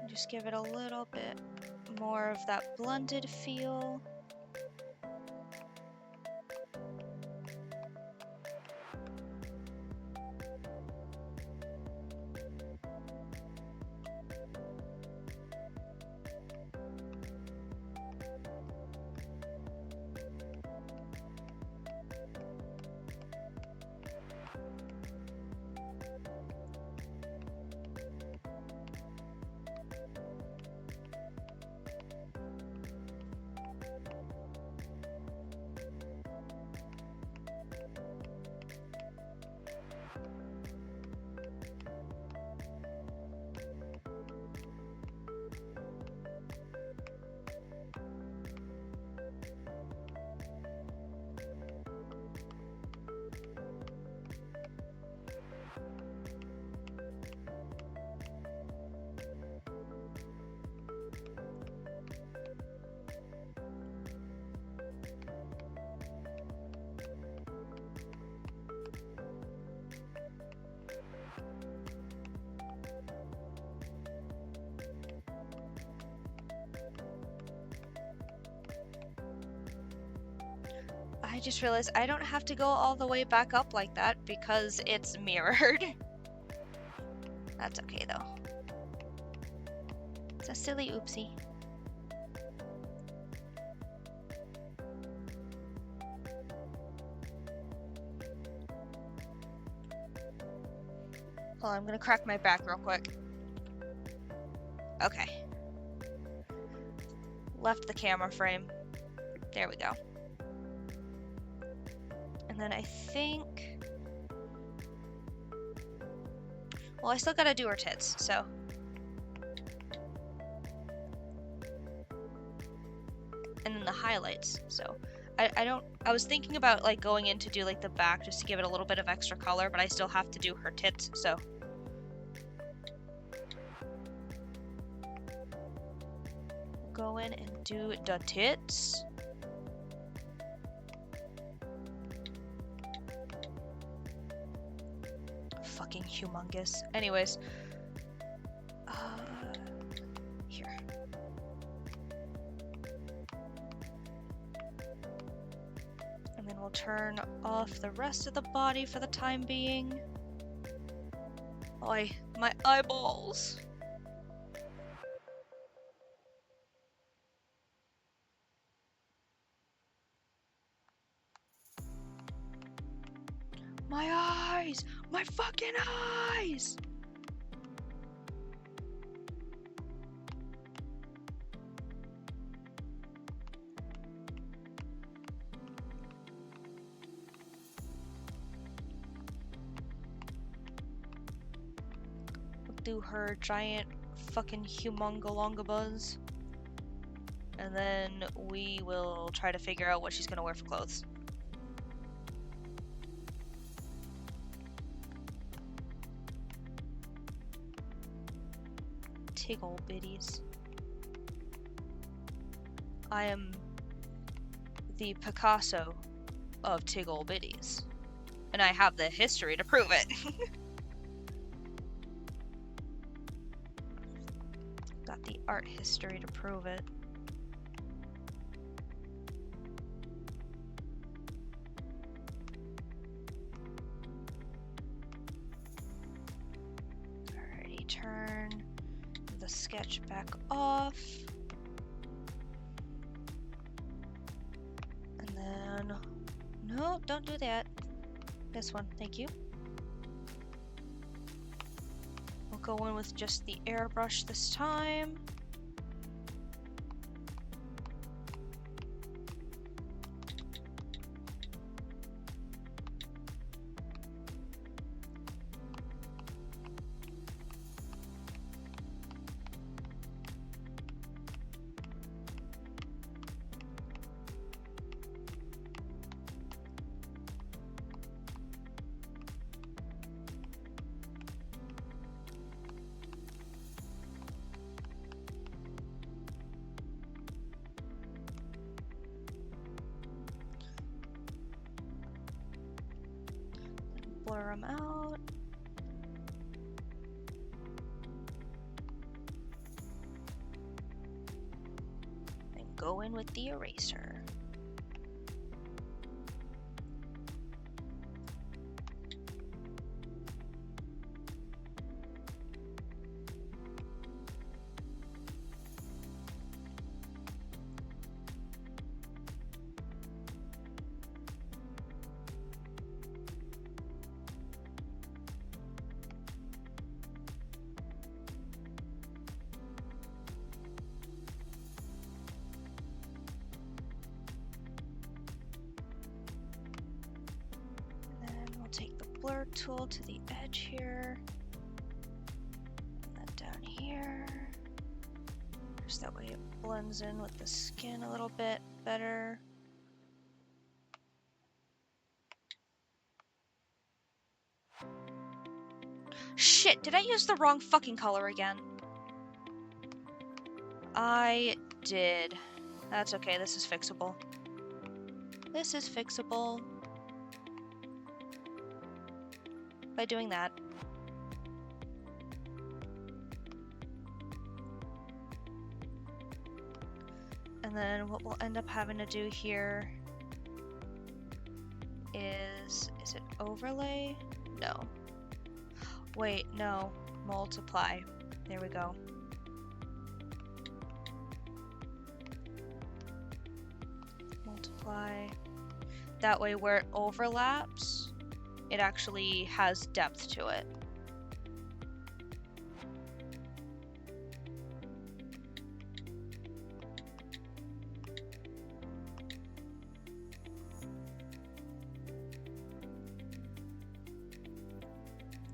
And just give it a little bit more of that blended feel. I just realized I don't have to go all the way back up like that because it's mirrored. That's okay though. It's a silly oopsie. Hold on, I'm gonna crack my back real quick. Okay. Left the camera frame. There we go. And then I think... Well, I still gotta do her tits, so... And then the highlights, so... I was thinking about, like, going in to do, like, the back just to give it a little bit of extra color, but I still have to do her tits, so... Go in and do the tits. Fucking humongous. Anyways. Here. And then we'll turn off the rest of the body for the time being. Oi, my eyeballs. My eyes! My fucking eyes! We'll do her giant fucking humongalongabuzz. And then we will try to figure out what she's gonna wear for clothes. Tiggle bitties. I am the Picasso of Tiggle bitties. And I have the history to prove it. Got the art history to prove it. Alrighty, turn the sketch back off. And then... No, don't do that. This one, thank you. We'll go in with just the airbrush this time. Blur them out. And go in with the eraser. Take the blur tool to the edge here, and then down here, just that way it blends in with the skin a little bit better. Shit, did I use the wrong fucking color again? I did. That's okay, this is fixable. This is fixable. By doing that. And then what we'll end up having to do here is. Is it overlay? No. Wait, no. Multiply. There we go. Multiply. That way where it overlaps, it actually has depth to it.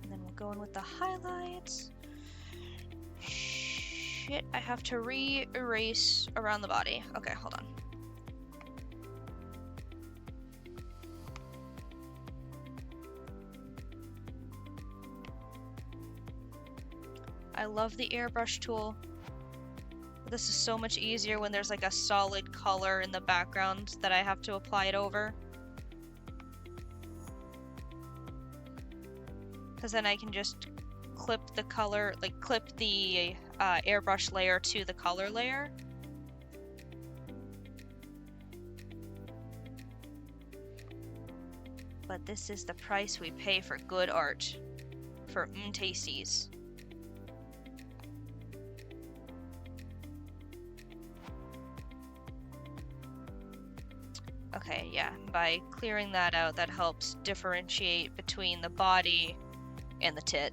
And then we'll go in with the highlights. Shit, I have to re-erase around the body. Okay, hold on. I love the airbrush tool. This is so much easier when there's like a solid color in the background that I have to apply it over. Because then I can just clip the color, like clip the airbrush layer to the color layer. But this is the price we pay for good art. For tasties. Okay, yeah, by clearing that out, that helps differentiate between the body and the tit.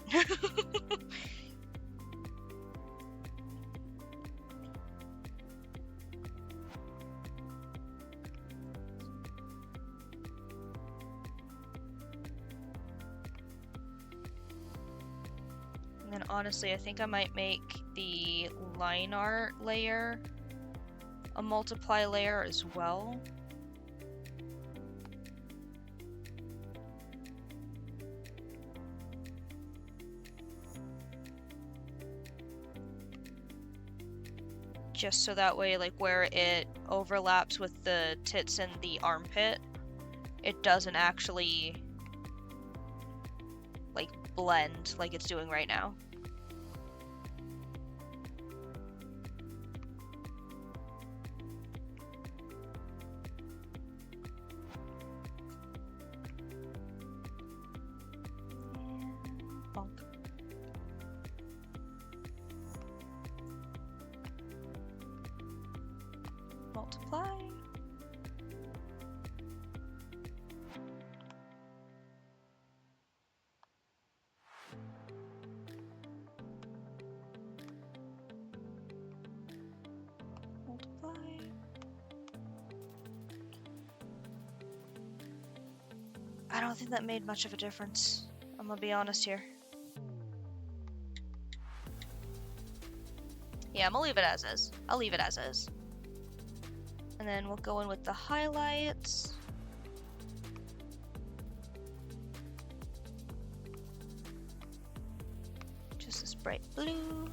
And then honestly, I think I might make the line art layer a multiply layer as well. Just so that way, like where it overlaps with the tits and the armpit, it doesn't actually like blend like it's doing right now. And bonk. Multiply. Multiply. I don't think that made much of a difference. I'm gonna be honest here. Yeah, I'm gonna leave it as is. I'll leave it as is. And then we'll go in with the highlights. Just this bright blue.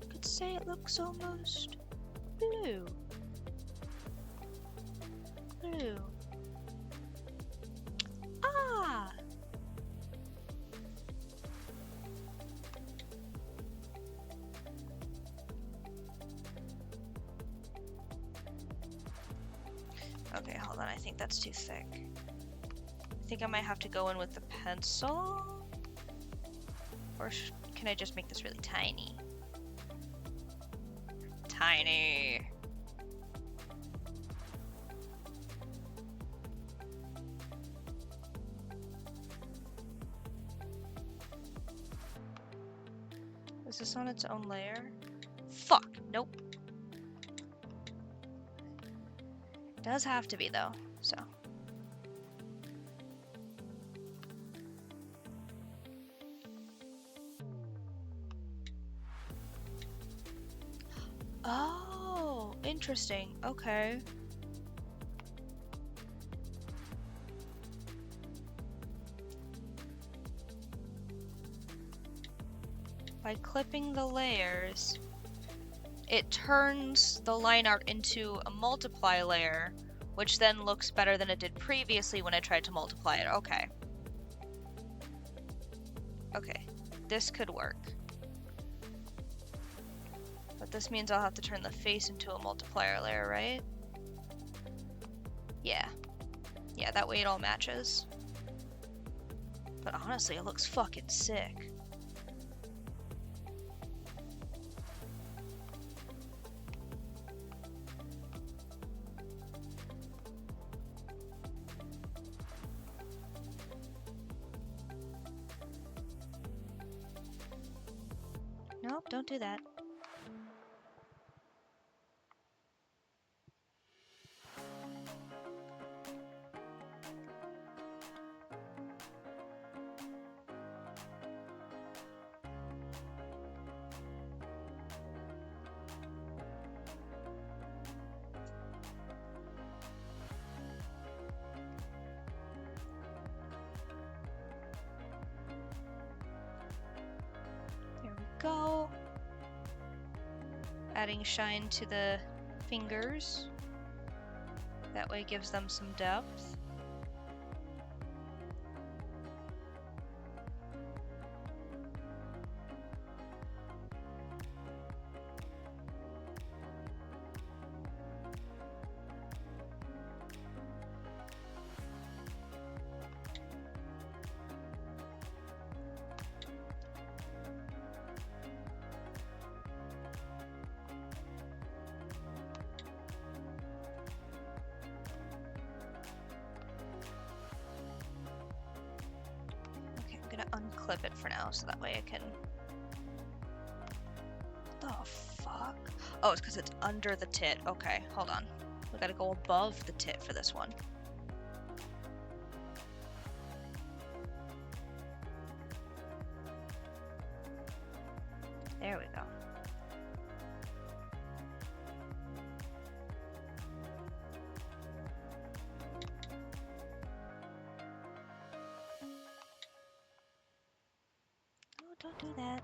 Could say it looks almost blue. Blue. Ah! Okay, hold on, I think that's too thick. I think I might have to go in with the pencil. Or can I just make this really tiny? Tiny. Is this on its own layer? Fuck, nope. Does have to be though, so. Oh, interesting. Okay. By clipping the layers, it turns the line art into a multiply layer, which then looks better than it did previously when I tried to multiply it. Okay. Okay, this could work. But this means I'll have to turn the face into a multiplier layer, right? Yeah. Yeah, that way it all matches. But honestly, it looks fucking sick. Nope, don't do that. There we go. Adding shine to the fingers. That way it gives them some depth. Okay, I'm gonna unclip it for now so that way I can... What the fuck? Oh, it's because it's under the tit. Okay, hold on. We gotta go above the tit for this one. There we go. Oh, don't do that.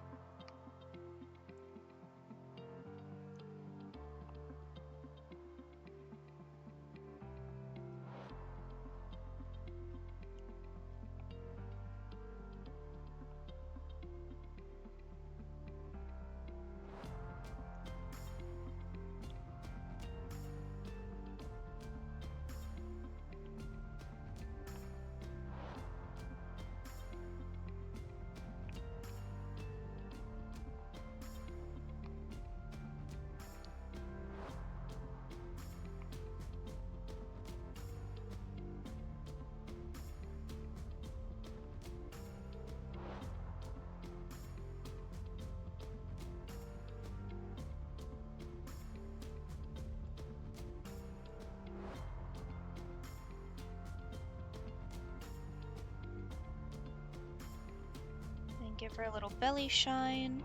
And give her a little belly shine.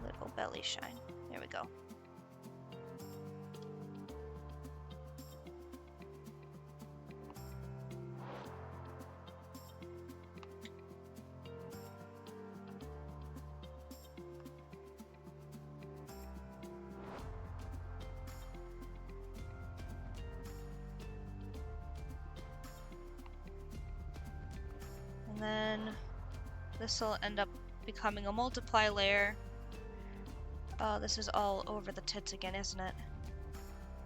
Little belly shine. There we go. And then this will end up becoming a multiply layer. Oh, this is all over the tits again, isn't it?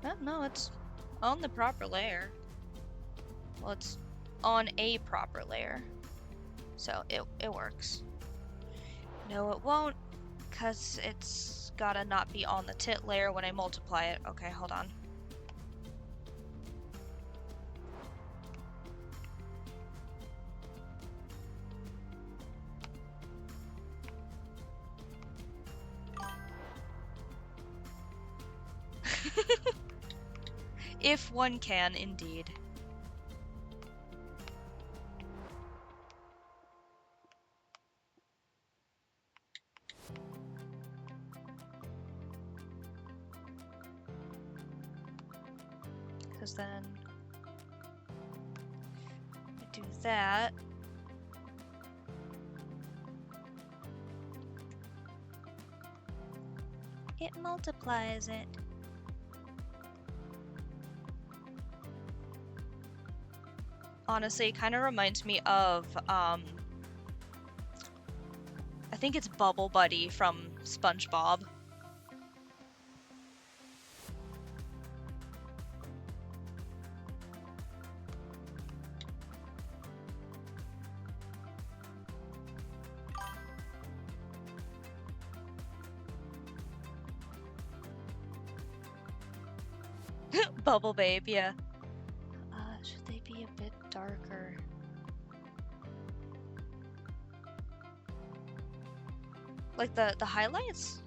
Oh, no, it's on the proper layer. Well, it's on a proper layer. So it works. No, it won't, because it's gotta not be on the tit layer when I multiply it. Okay, hold on. If one can, indeed. Because then I do that. It multiplies it. Honestly, it kind of reminds me of, I I think it's Bubble Buddy from SpongeBob. Bubble Babe, yeah. Should they be a bit darker? Like the highlights?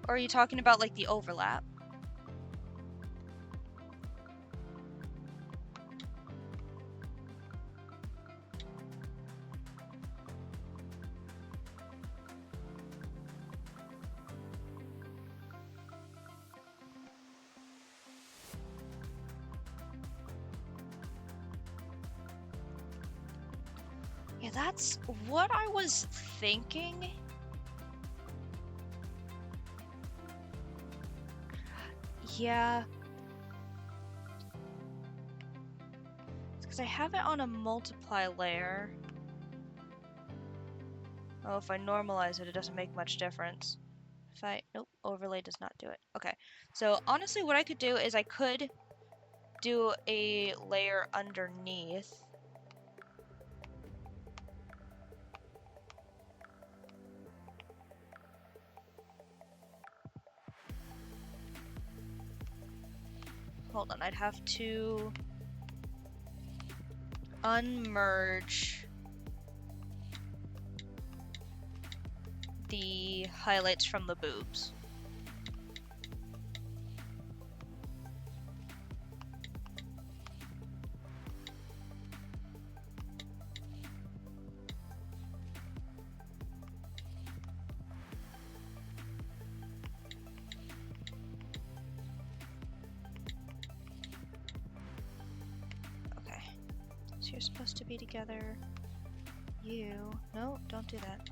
Or are you talking about like the overlap? Yeah, that's what I was thinking. Yeah. Because I have it on a multiply layer. Oh, if I normalize it, it doesn't make much difference. Nope, overlay does not do it. Okay, so honestly what I could do is I could do a layer underneath. Hold on, I'd have to unmerge the highlights from the boobs. Okay, so you're supposed to be together. No, don't do that.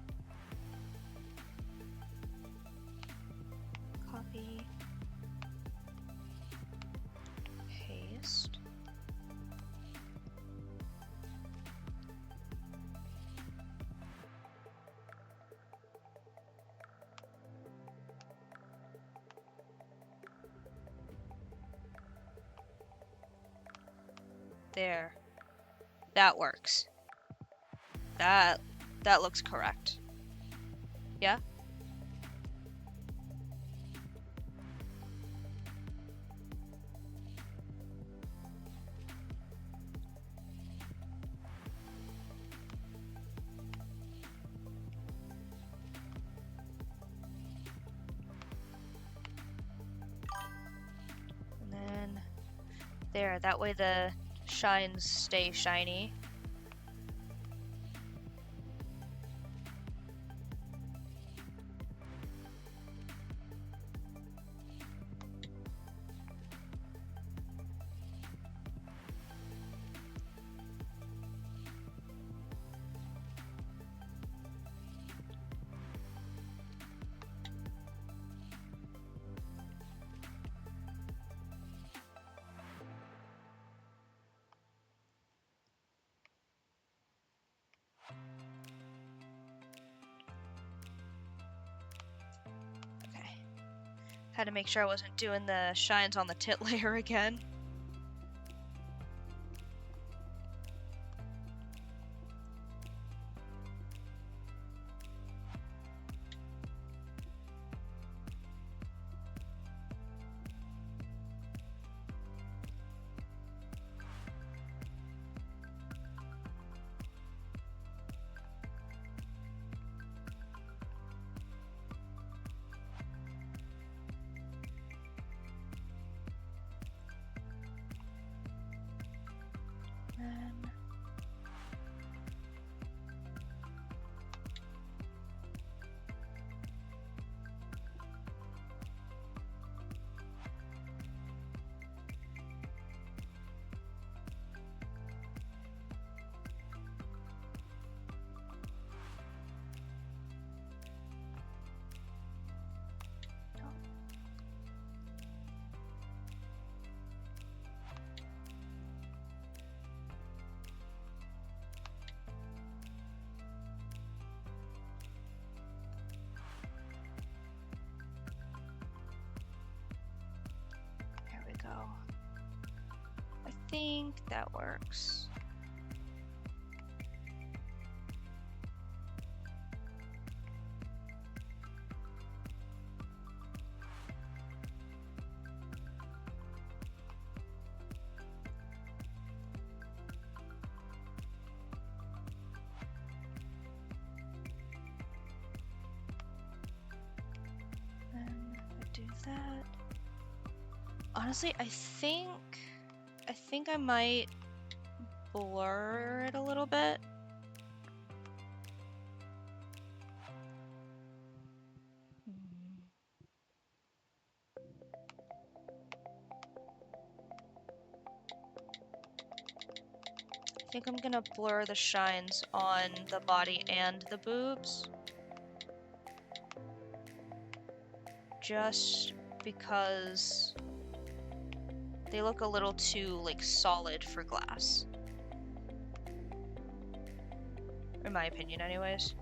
Copy. Paste. There. That works. That looks correct. Yeah? And then there, that way the shines stay shiny. Okay. Had to make sure I wasn't doing the shines on the tit layer again. Then think that works. Do that. Honestly, I think I might blur it a little bit. I think I'm gonna blur the shines on the body and the boobs. Just because they look a little too, like, solid for glass. In my opinion, anyways.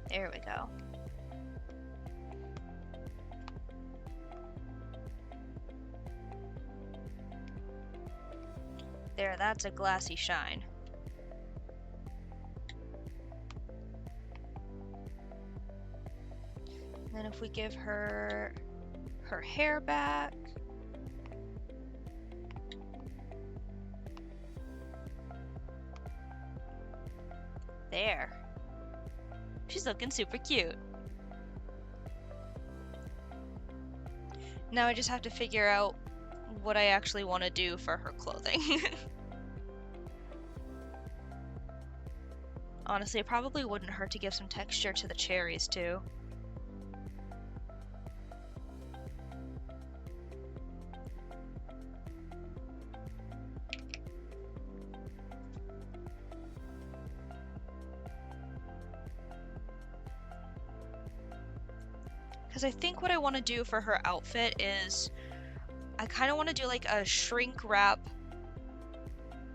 There we go. There, that's a glassy shine. And then if we give her her hair back. There. She's looking super cute. Now I just have to figure out what I actually want to do for her clothing. Honestly, it probably wouldn't hurt to give some texture to the cherries too. Because I think what I want to do for her outfit is I kind of want to do like a shrink wrap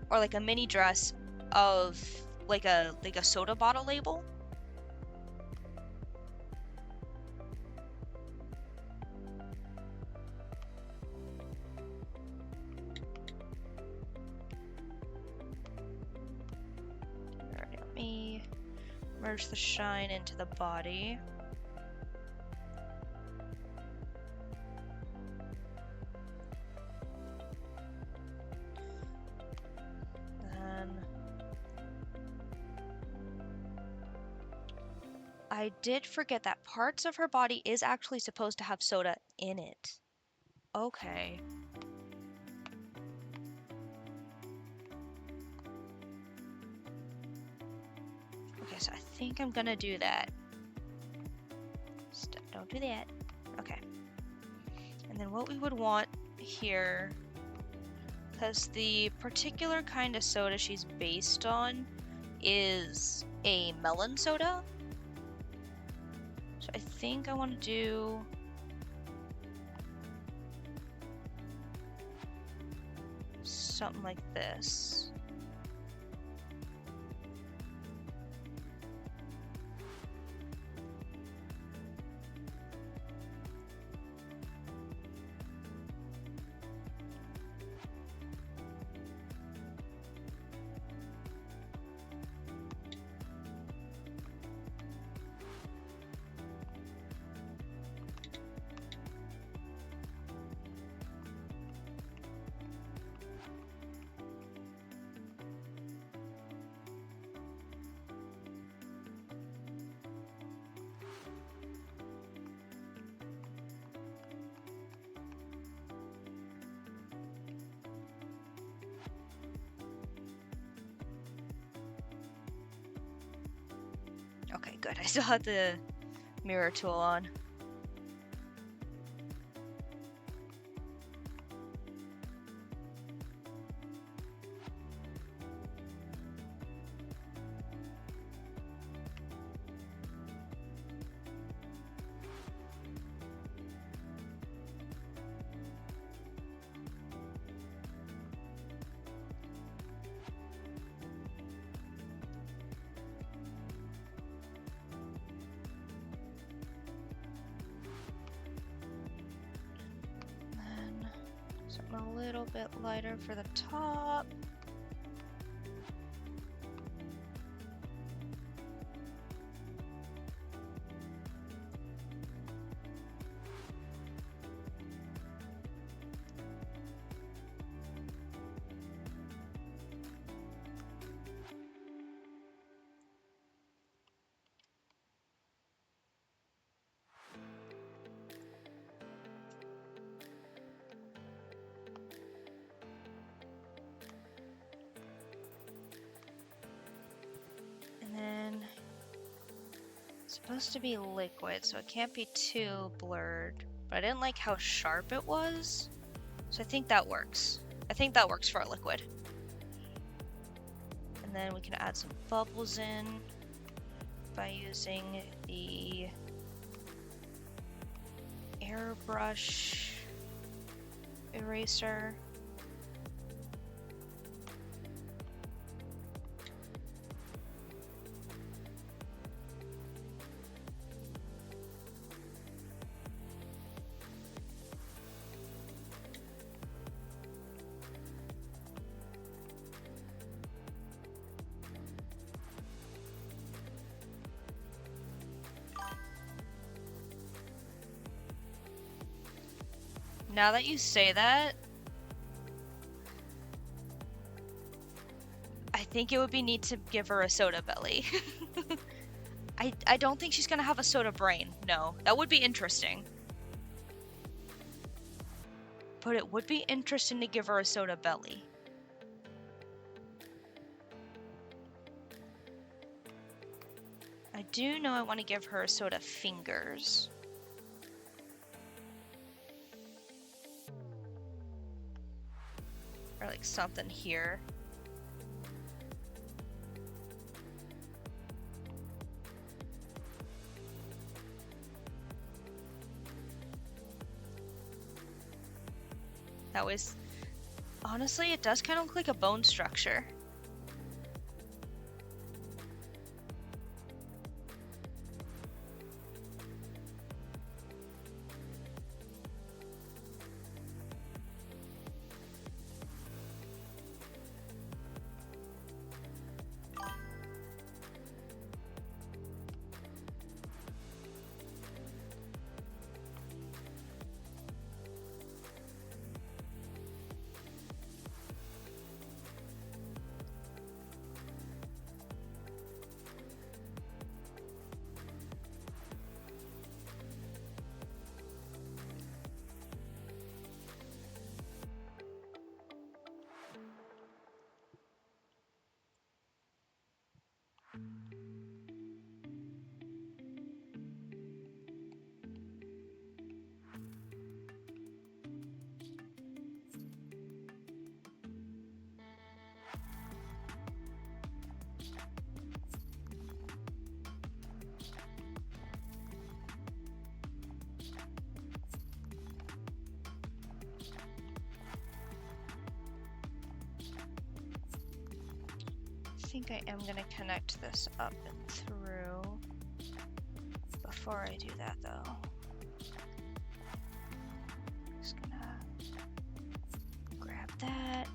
or like a mini dress of like a soda bottle label. Alright, let me merge the shine into the body. I did forget that parts of her body is actually supposed to have soda in it. Okay. Okay, so I think I'm gonna do that. Don't do that. Okay. And then what we would want here, because the particular kind of soda she's based on is a melon soda. So I think I want to do something like this. Okay, good. I still have the mirror tool on. A little bit lighter for the top. And then it's supposed to be liquid, so it can't be too blurred. But I didn't like how sharp it was, so I think that works. I think that works for a liquid. And then we can add some bubbles in by using the airbrush eraser. Now that you say that, I think it would be neat to give her a soda belly. I don't think she's gonna have a soda brain. No, that would be interesting. But it would be interesting to give her a soda belly. I do know I want to give her soda fingers. Or like something here. That was... Honestly, it does kind of look like a bone structure. I think I am going to connect this up and through. Before I do that though, just gonna grab that,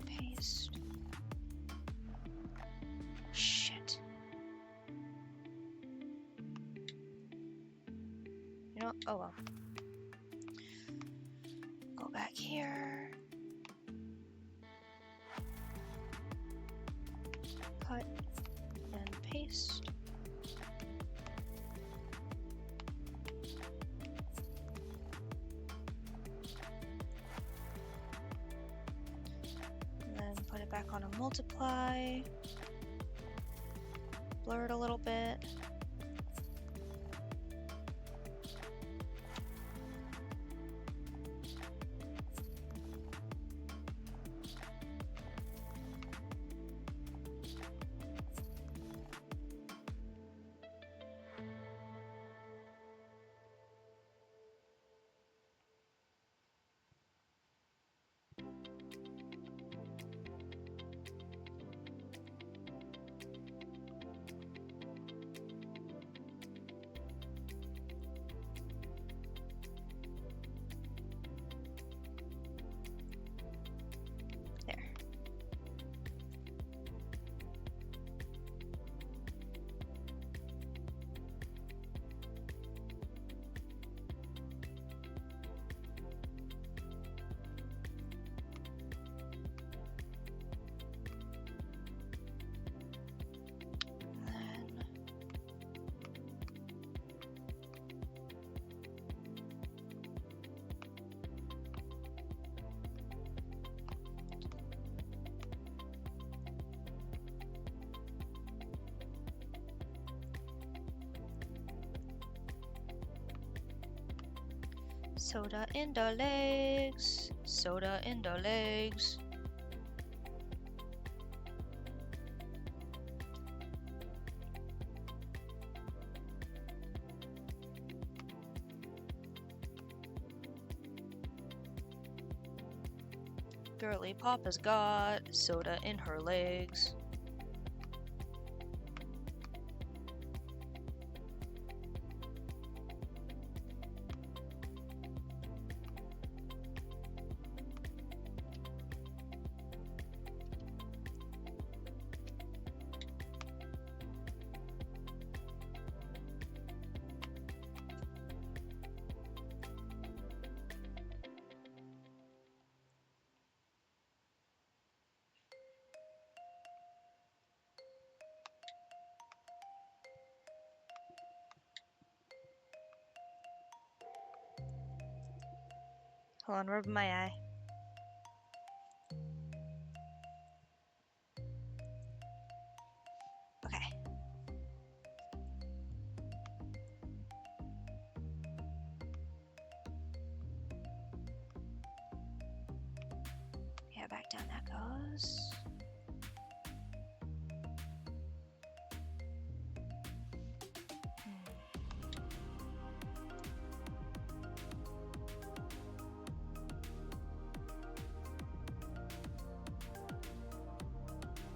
paste. Shit. You know, oh well. Go back here. Cut and paste. And then put it back on a multiply. Blur it a little bit. Soda in the legs, soda in the legs. Girly Papa's got soda in her legs. Hold on, rubbing my eye. Okay. Yeah, back down that goes.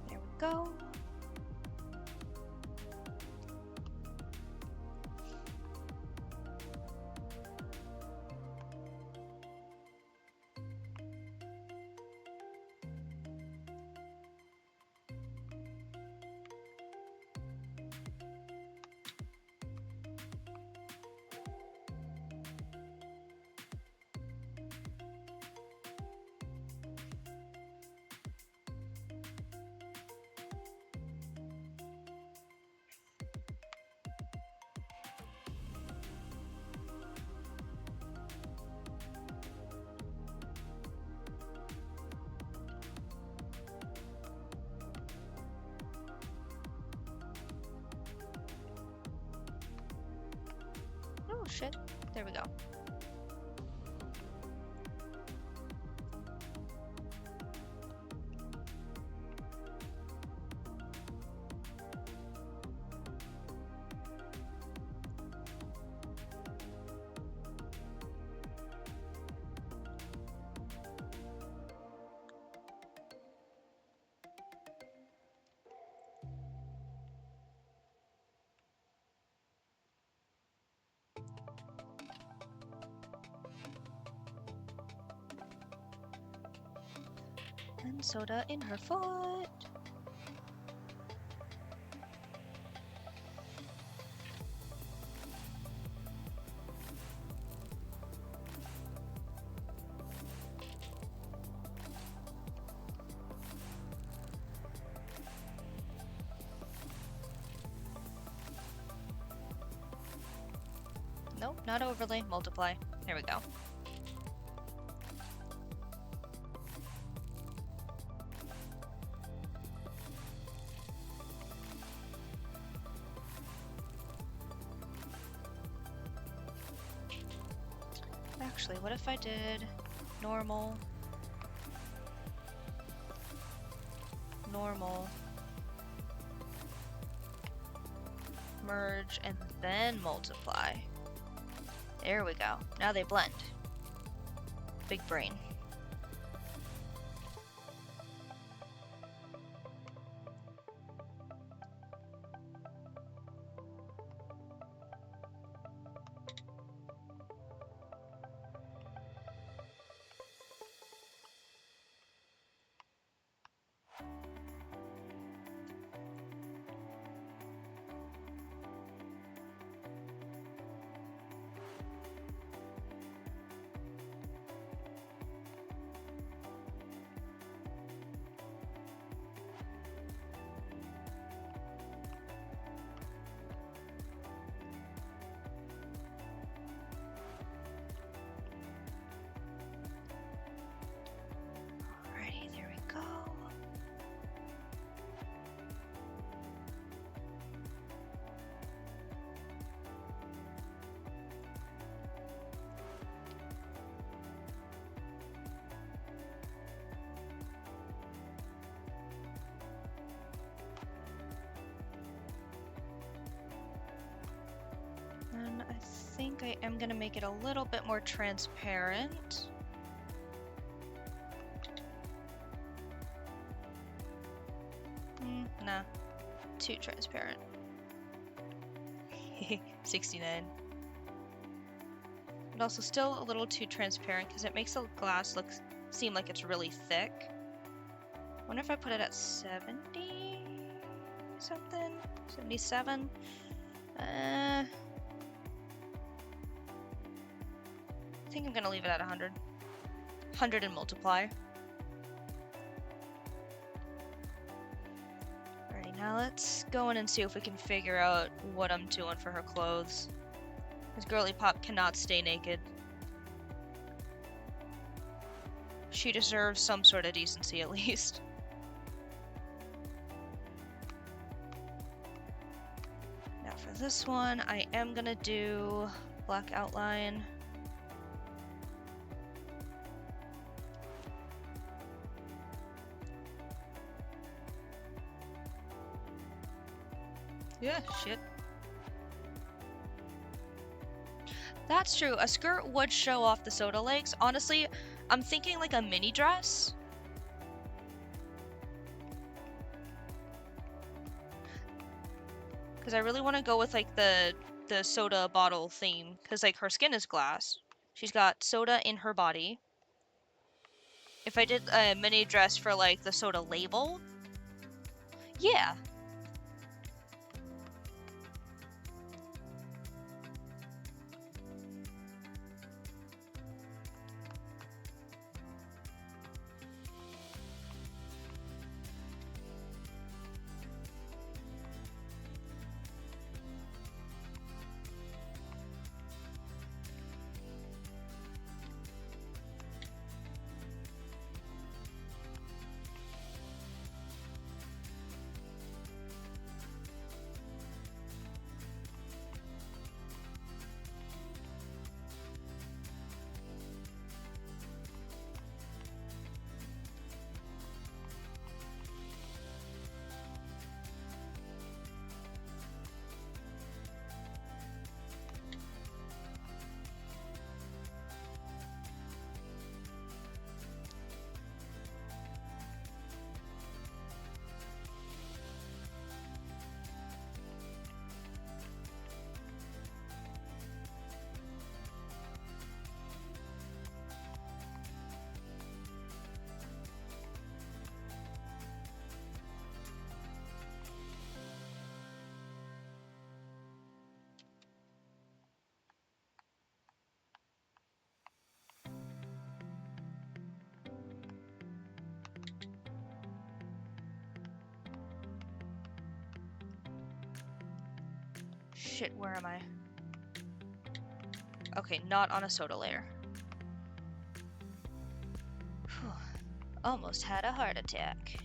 There we go. Oh shit. There we go. And soda in her foot. Nope, not overlay, multiply. There we go. Actually, what if I did normal, normal, merge, and then multiply? There we go. Now they blend. Big brain. think I am gonna make it a little bit more transparent. Nah, too transparent. 69. But also still a little too transparent because it makes the glass seem like it's really thick. Wonder if I put it at 70 something? 77? I think I'm gonna leave it at 100. 100 and multiply. Alrighty, now let's go in and see if we can figure out what I'm doing for her clothes. Because Girly Pop cannot stay naked. She deserves some sort of decency at least. Now for this one, I am gonna do black outline. Yeah, shit. That's true. A skirt would show off the soda legs. Honestly, I'm thinking like a mini dress. Because I really want to go with like the soda bottle theme. Because like her skin is glass. She's got soda in her body. If I did a mini dress for like the soda label, yeah. Shit, where am I? Okay, not on a soda layer. Whew. Almost had a heart attack.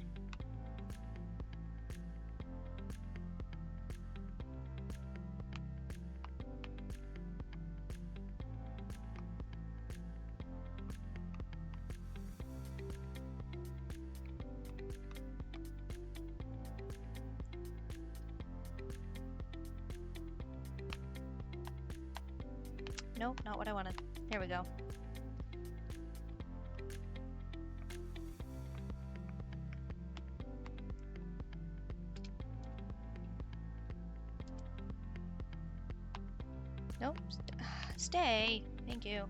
Nope, not what I wanted. Here we go. Nope. Stay. Thank you.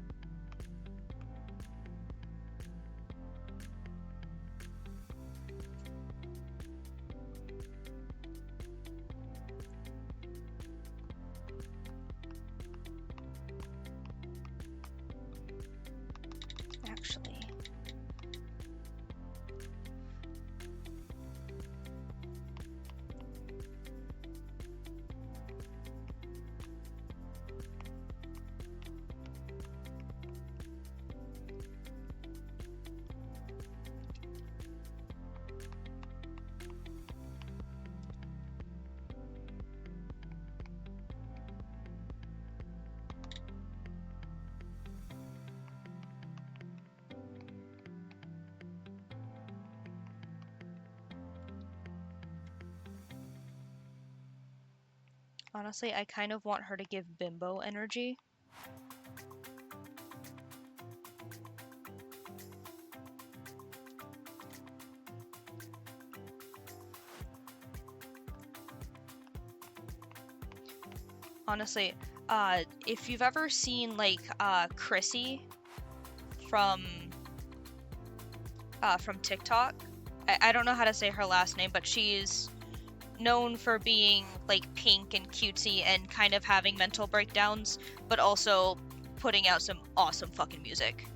Actually. Honestly, I kind of want her to give bimbo energy. honestly. If you've ever seen like Chrissy from TikTok, I don't know how to say her last name, but she's known for being like pink and cutesy and kind of having mental breakdowns, but also putting out some awesome fucking music.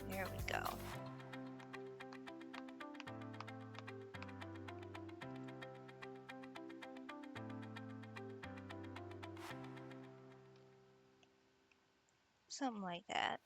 There we go. Something like that.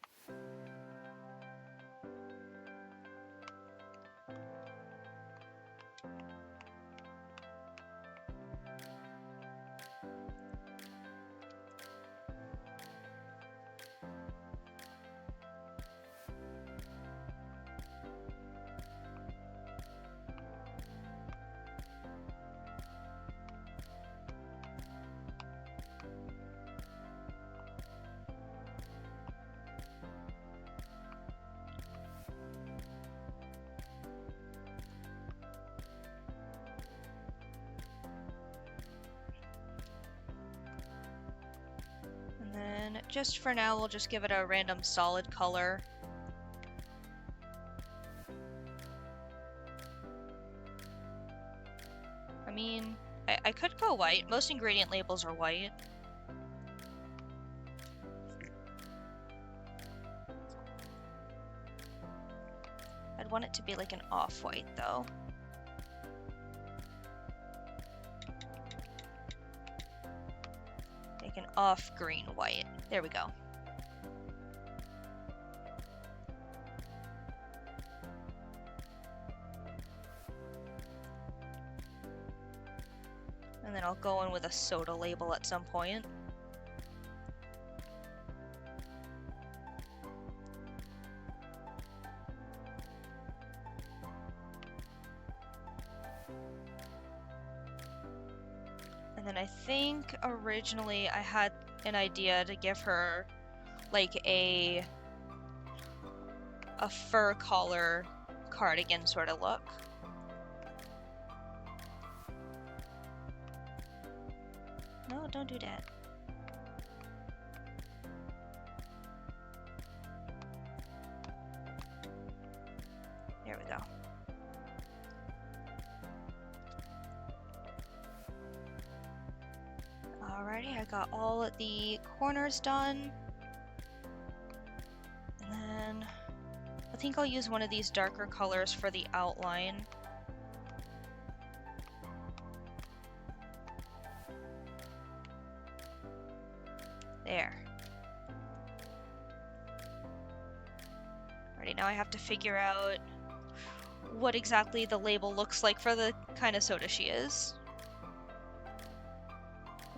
And then just for now, we'll just give it a random solid color. I mean, I could go white. Most ingredient labels are white. I'd want it to be like an off-white though. Like an off-green white. There we go. And then I'll go in with a soda label at some point. And then I think originally I had an idea to give her like a fur collar cardigan sort of look. No, don't do that. There we go. Alrighty, I got all the corners done. And then I think I'll use one of these darker colors for the outline. There. Alrighty, now I have to figure out what exactly the label looks like for the kind of soda she is.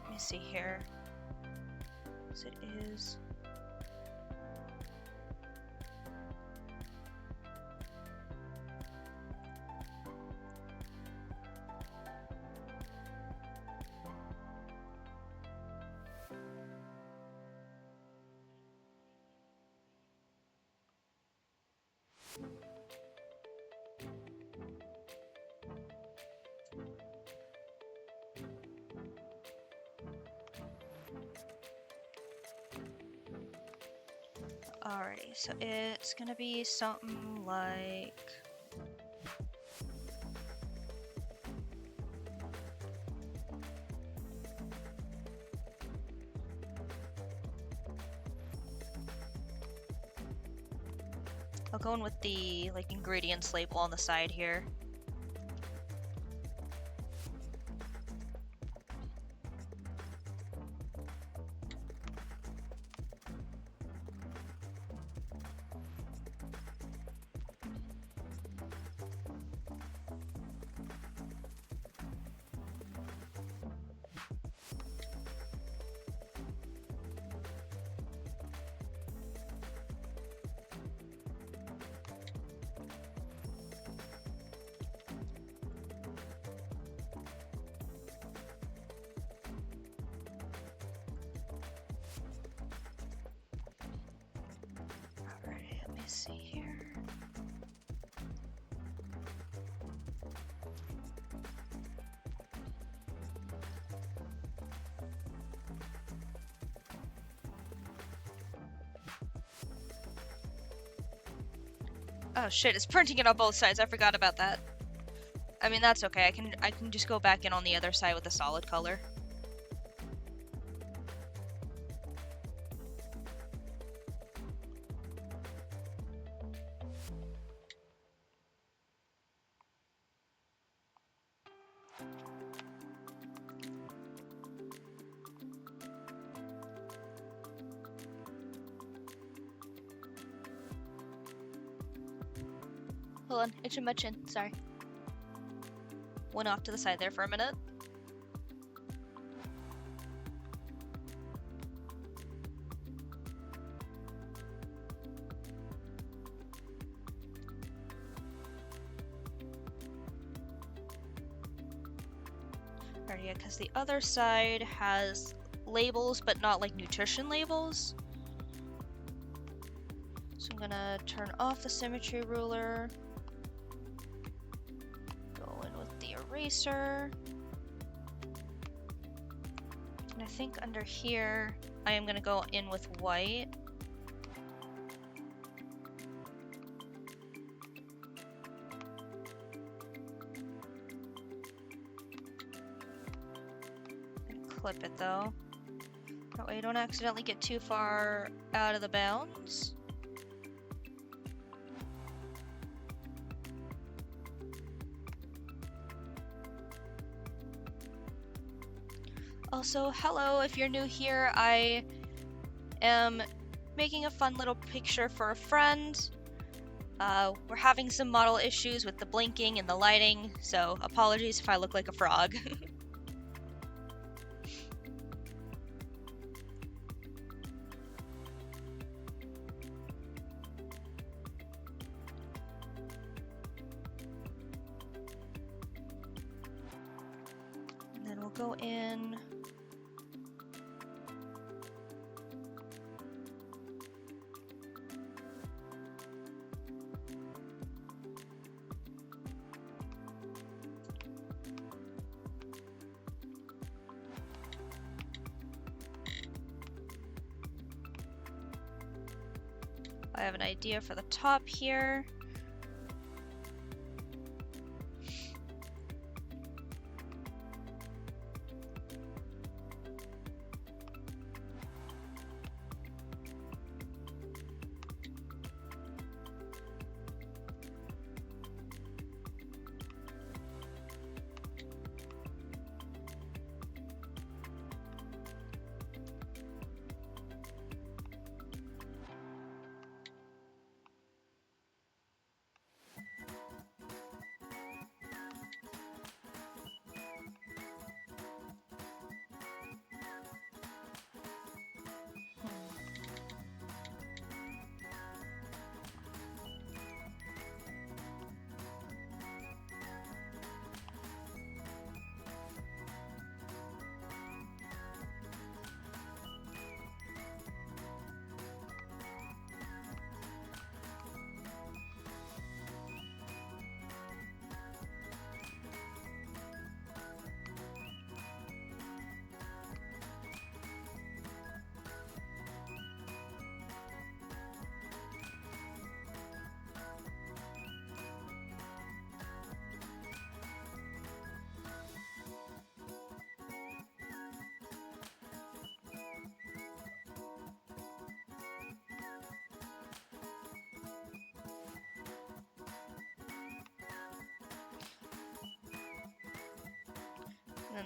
Let me see here. So it is. Alrighty, so it's gonna be something like... I'll go in with the ingredients label on the side here. Alright, let me see here. Oh shit, it's printing it on both sides. I forgot about that. I mean, that's okay. I can just go back in on the other side with a solid color. Hold on, itching my chin. Sorry. Went off to the side there for a minute. Alright, yeah, because the other side has labels, but not like nutrition labels. So I'm gonna turn off the symmetry ruler. Go in with the eraser. And I think under here, I am gonna go in with white. And clip it though. That way you don't accidentally get too far out of the bounds. Also, hello, if you're new here, I am making a fun little picture for a friend. We're having some model issues with the blinking and the lighting, so apologies if I look like a frog. And then we'll go in. I have an idea for the top here.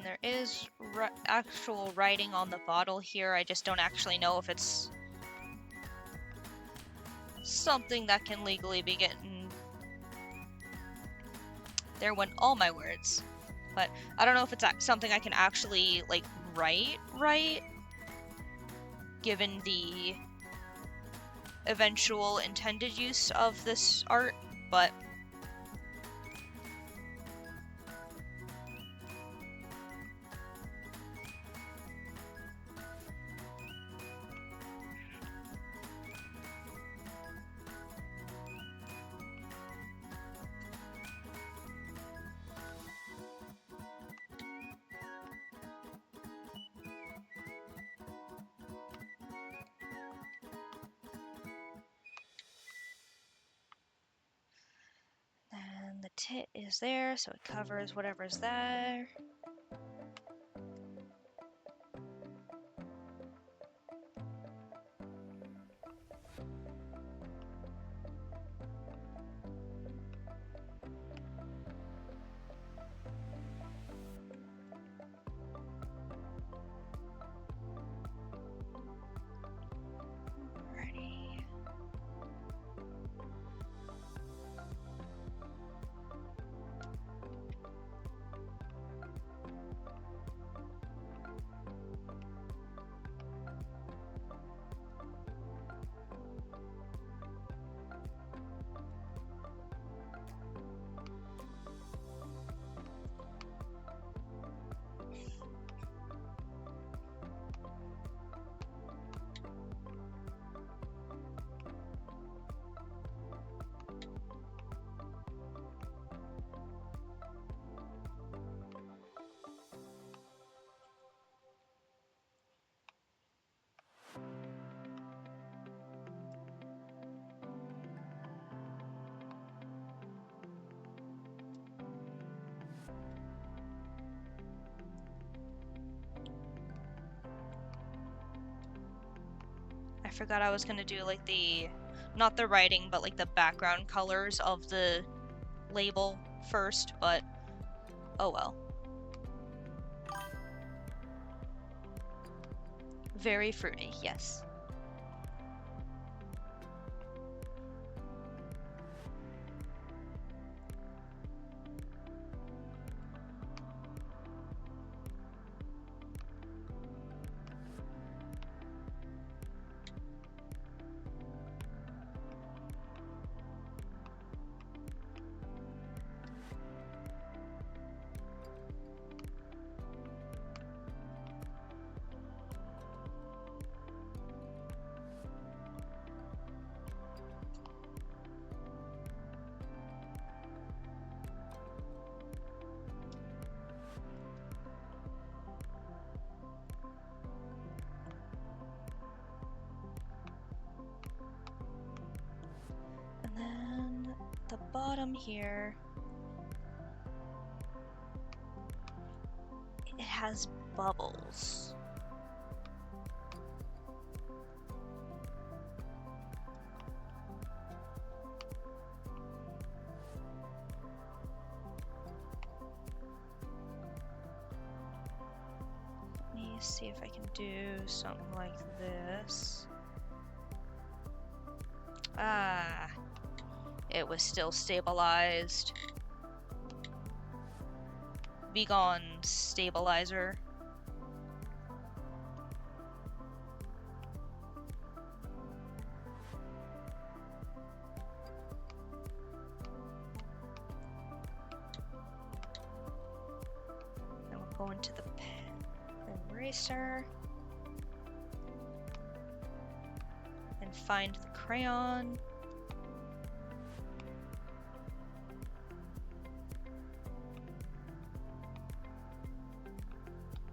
there is actual writing on the bottle here. I just don't actually know if it's something that can legally be getting... There went all my words. But I don't know if it's something I can actually, like, write, given the eventual intended use of this art, but... And the tit is there, so it covers whatever's there. Alrighty. I forgot I was gonna do like the, not the writing, but like the background colors of the label first, but oh well. Very fruity, yes. And then the bottom here, it has bubbles. Let me see if I can do something like this. Ah, it was still stabilized. Be gone, stabilizer. Then we'll go into the eraser and find the crayon.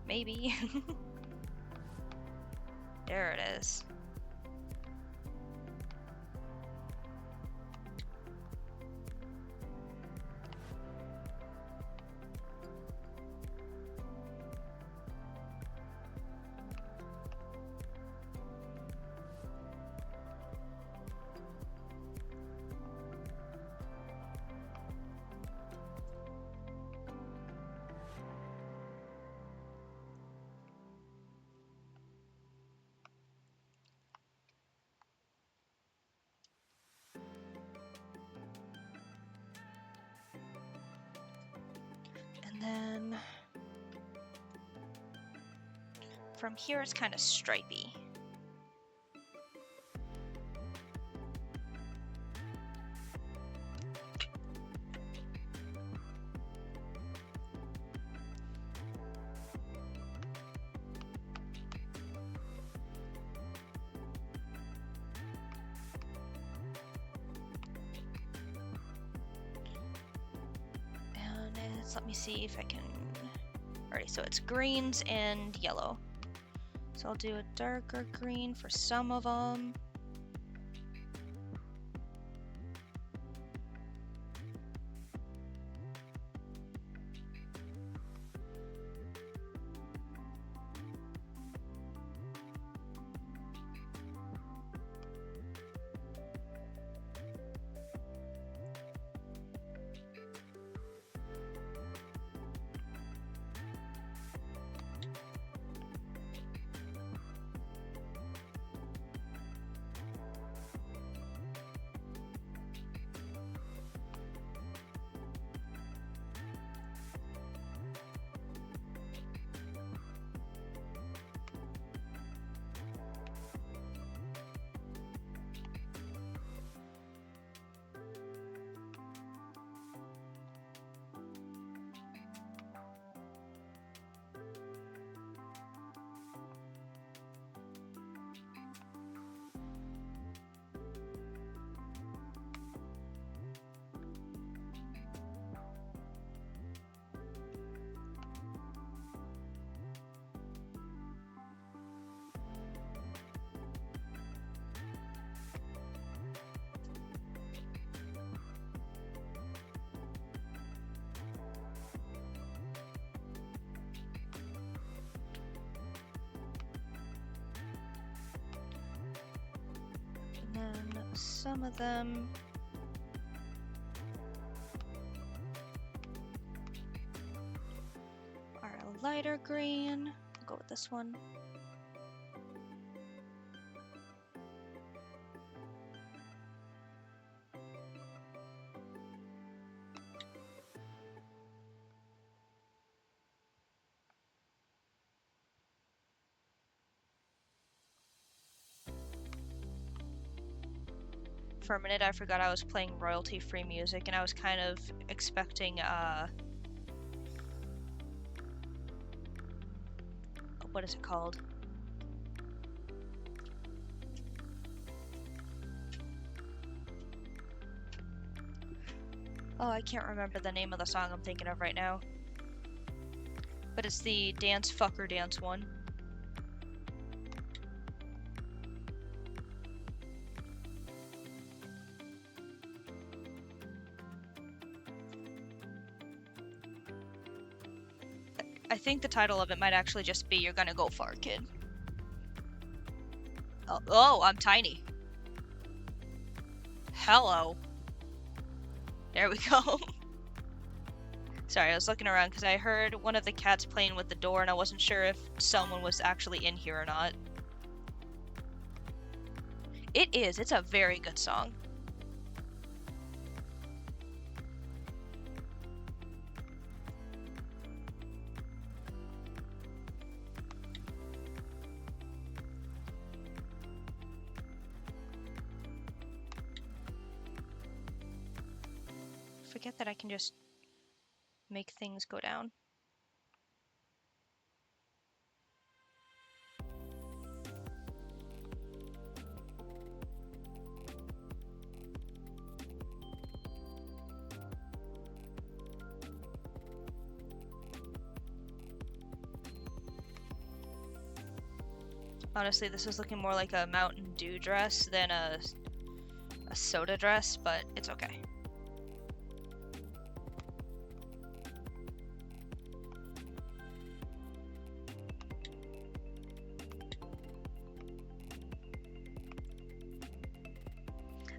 Maybe. There it is. then from here it's kind of stripy. Let me see if I can. Alright, so it's greens and yellow. So I'll do a darker green for some of them. And then some of them are a lighter green. I'll go with this one. For a minute, I forgot I was playing royalty-free music, and I was kind of expecting, what is it called? Oh, I can't remember the name of the song I'm thinking of right now. But it's the Dance Fucker Dance one. I think the title of it might actually just be You're Gonna Go Far, Kid. Oh, I'm tiny. Hello. There we go. Sorry, I was looking around because I heard one of the cats playing with the door and I wasn't sure if someone was actually in here or not. It is. It's a very good song. Forget that I can just make things go down. Honestly, this is looking more like a Mountain Dew dress than a soda dress, but it's okay.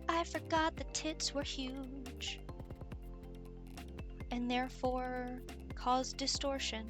I forgot the tits were huge and therefore caused distortion.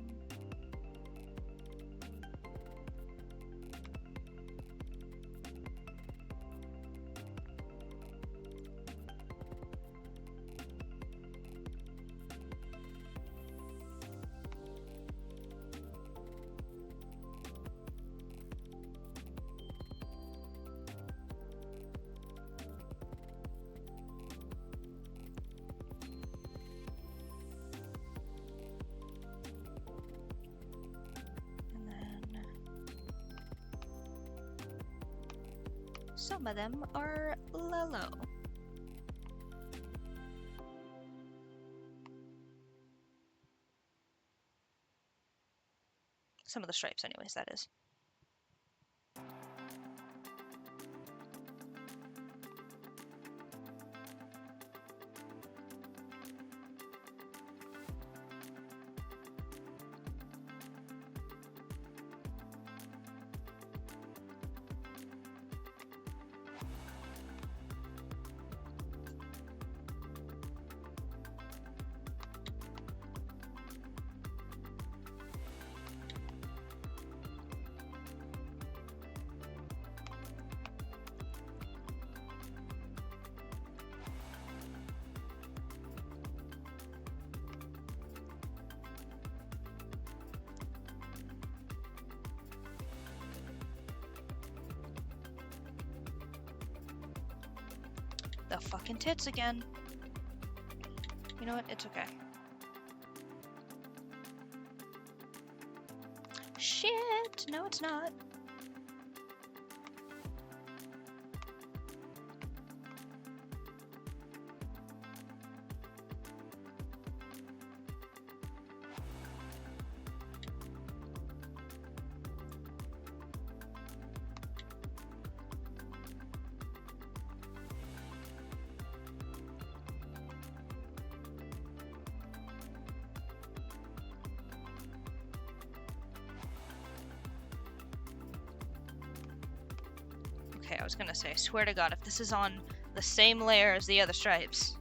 Some of them are low. Some of the stripes, anyways, that is. The fucking tits again. You know what? It's okay. Shit! No, it's not. Okay, I was gonna say, I swear to God, if this is on the same layer as the other stripes.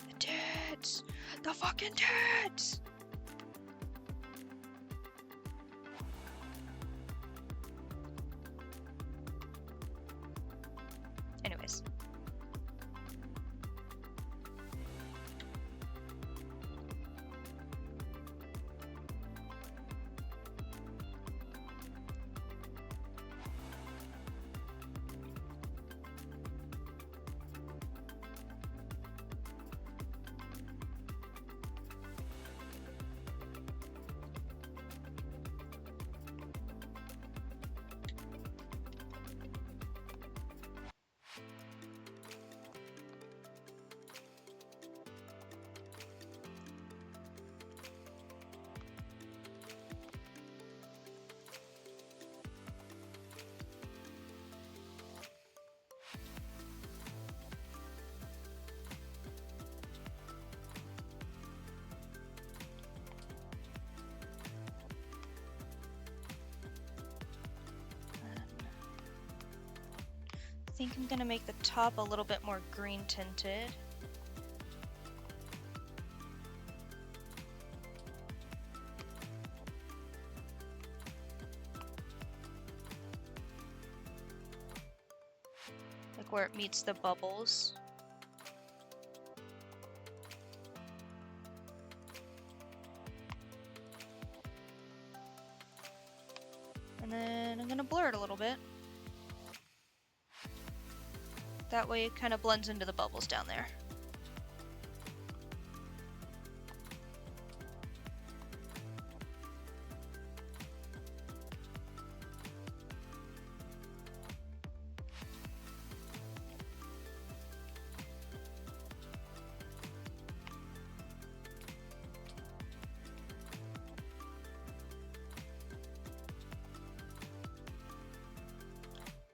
The tits! The fucking tits! Anyways. I think I'm gonna make the top a little bit more green tinted. Like where it meets the bubbles. And then I'm gonna blur it a little bit. That way it kind of blends into the bubbles down there.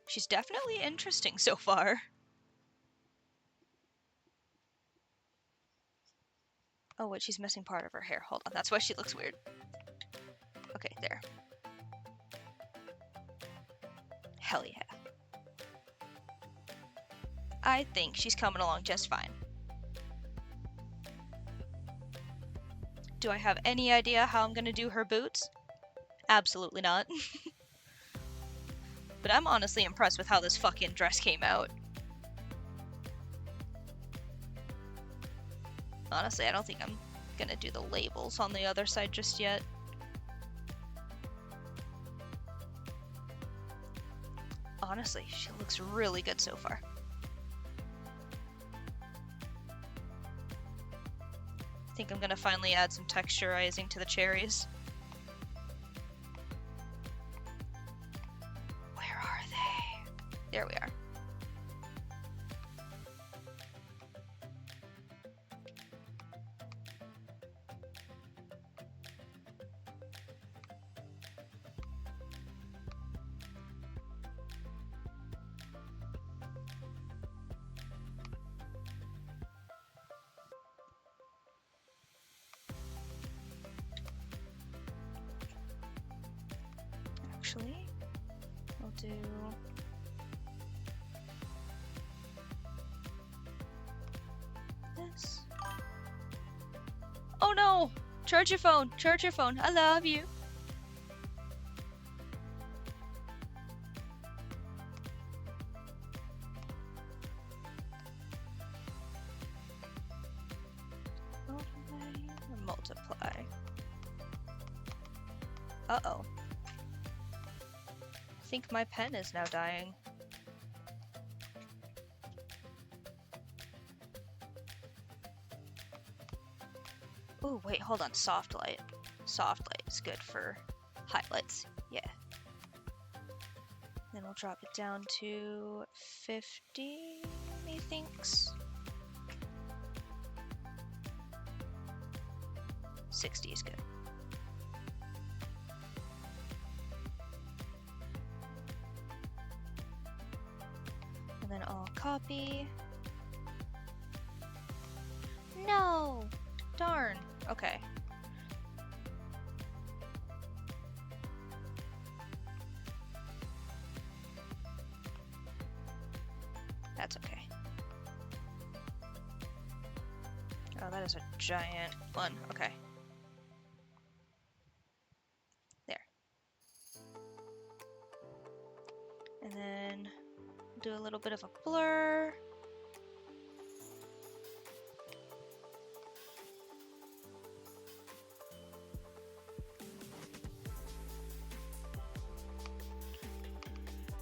She's definitely interesting so far. Oh, wait, she's missing part of her hair. Hold on, that's why she looks weird. Okay, there. Hell yeah. I think she's coming along just fine. Do I have any idea how I'm gonna do her boots? Absolutely not. But I'm honestly impressed with how this fucking dress came out. Honestly, I don't think I'm gonna do the labels on the other side just yet. Honestly, she looks really good so far. I think I'm gonna finally add some texturizing to the cherries. Where are they? There we are. Actually, I'll do this. Oh no! Charge your phone! Charge your phone! I love you! Overlay or multiply? Uh-oh. I think my pen is now dying. Oh, wait, hold on. Soft light. Soft light is good for highlights. Yeah. Then we'll drop it down to 50, methinks. 60 is good. And then I'll copy. No! Darn. Okay. That's okay. Oh, that is a giant one. Okay. There. And then do a little bit of a blur.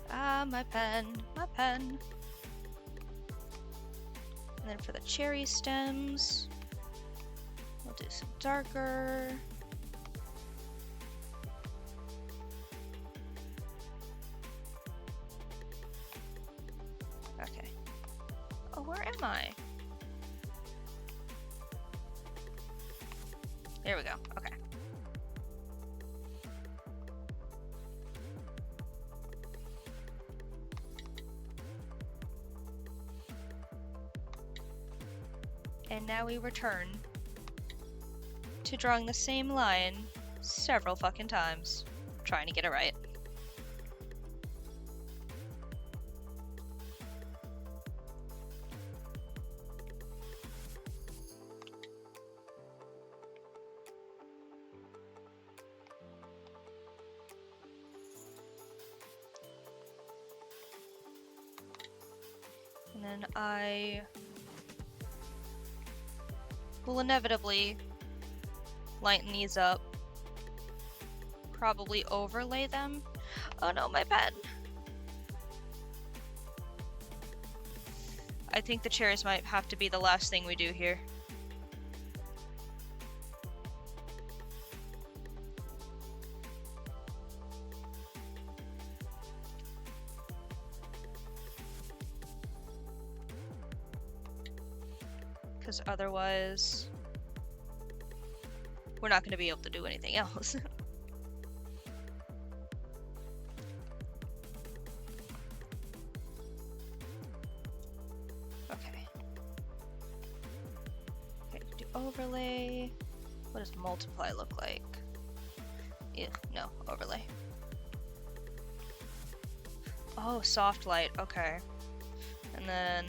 Ah, my pen, my pen. And then for the cherry stems, we'll do some darker. Okay. Oh, where am I? There we go. Okay. And now we return to drawing the same line several fucking times, trying to get it right. And then I will inevitably lighten these up, probably overlay them. Oh no, my pen! I think the cherries might have to be the last thing we do here. Because otherwise, we're not going to be able to do anything else. Okay. Okay, do overlay. What does multiply look like? Ew, no, overlay. Oh, soft light, okay. And then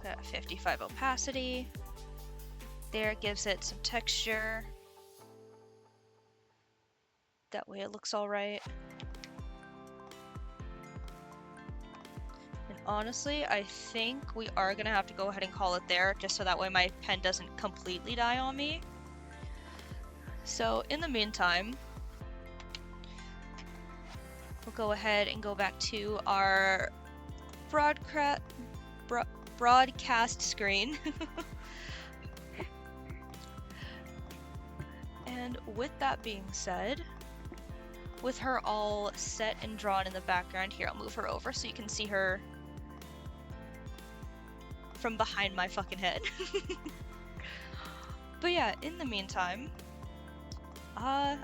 put at 55 opacity. There, it gives it some texture. That way it looks alright. And honestly, I think we are gonna have to go ahead and call it there, just so that way my pen doesn't completely die on me. So in the meantime, go ahead and go back to our broadcast broadcast screen. And with that being said, with her all set and drawn in the background, here, I'll move her over so you can see her from behind my fucking head. But yeah, in the meantime, I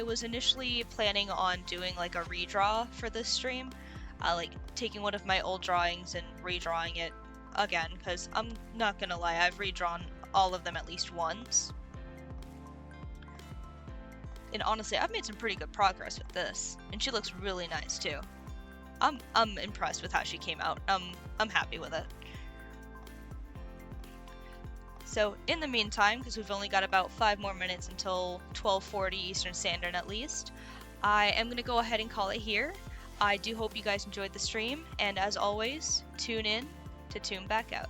was initially planning on doing like a redraw for this stream, like taking one of my old drawings and redrawing it again, because I'm not gonna lie, I've redrawn all of them at least once. And honestly, I've made some pretty good progress with this, and she looks really nice too. I'm impressed with how she came out. I'm happy with it. So in the meantime, because we've only got about 5 more minutes until 12:40 Eastern Standard at least, I am going to go ahead and call it here. I do hope you guys enjoyed the stream, and as always, tune in to tune back out.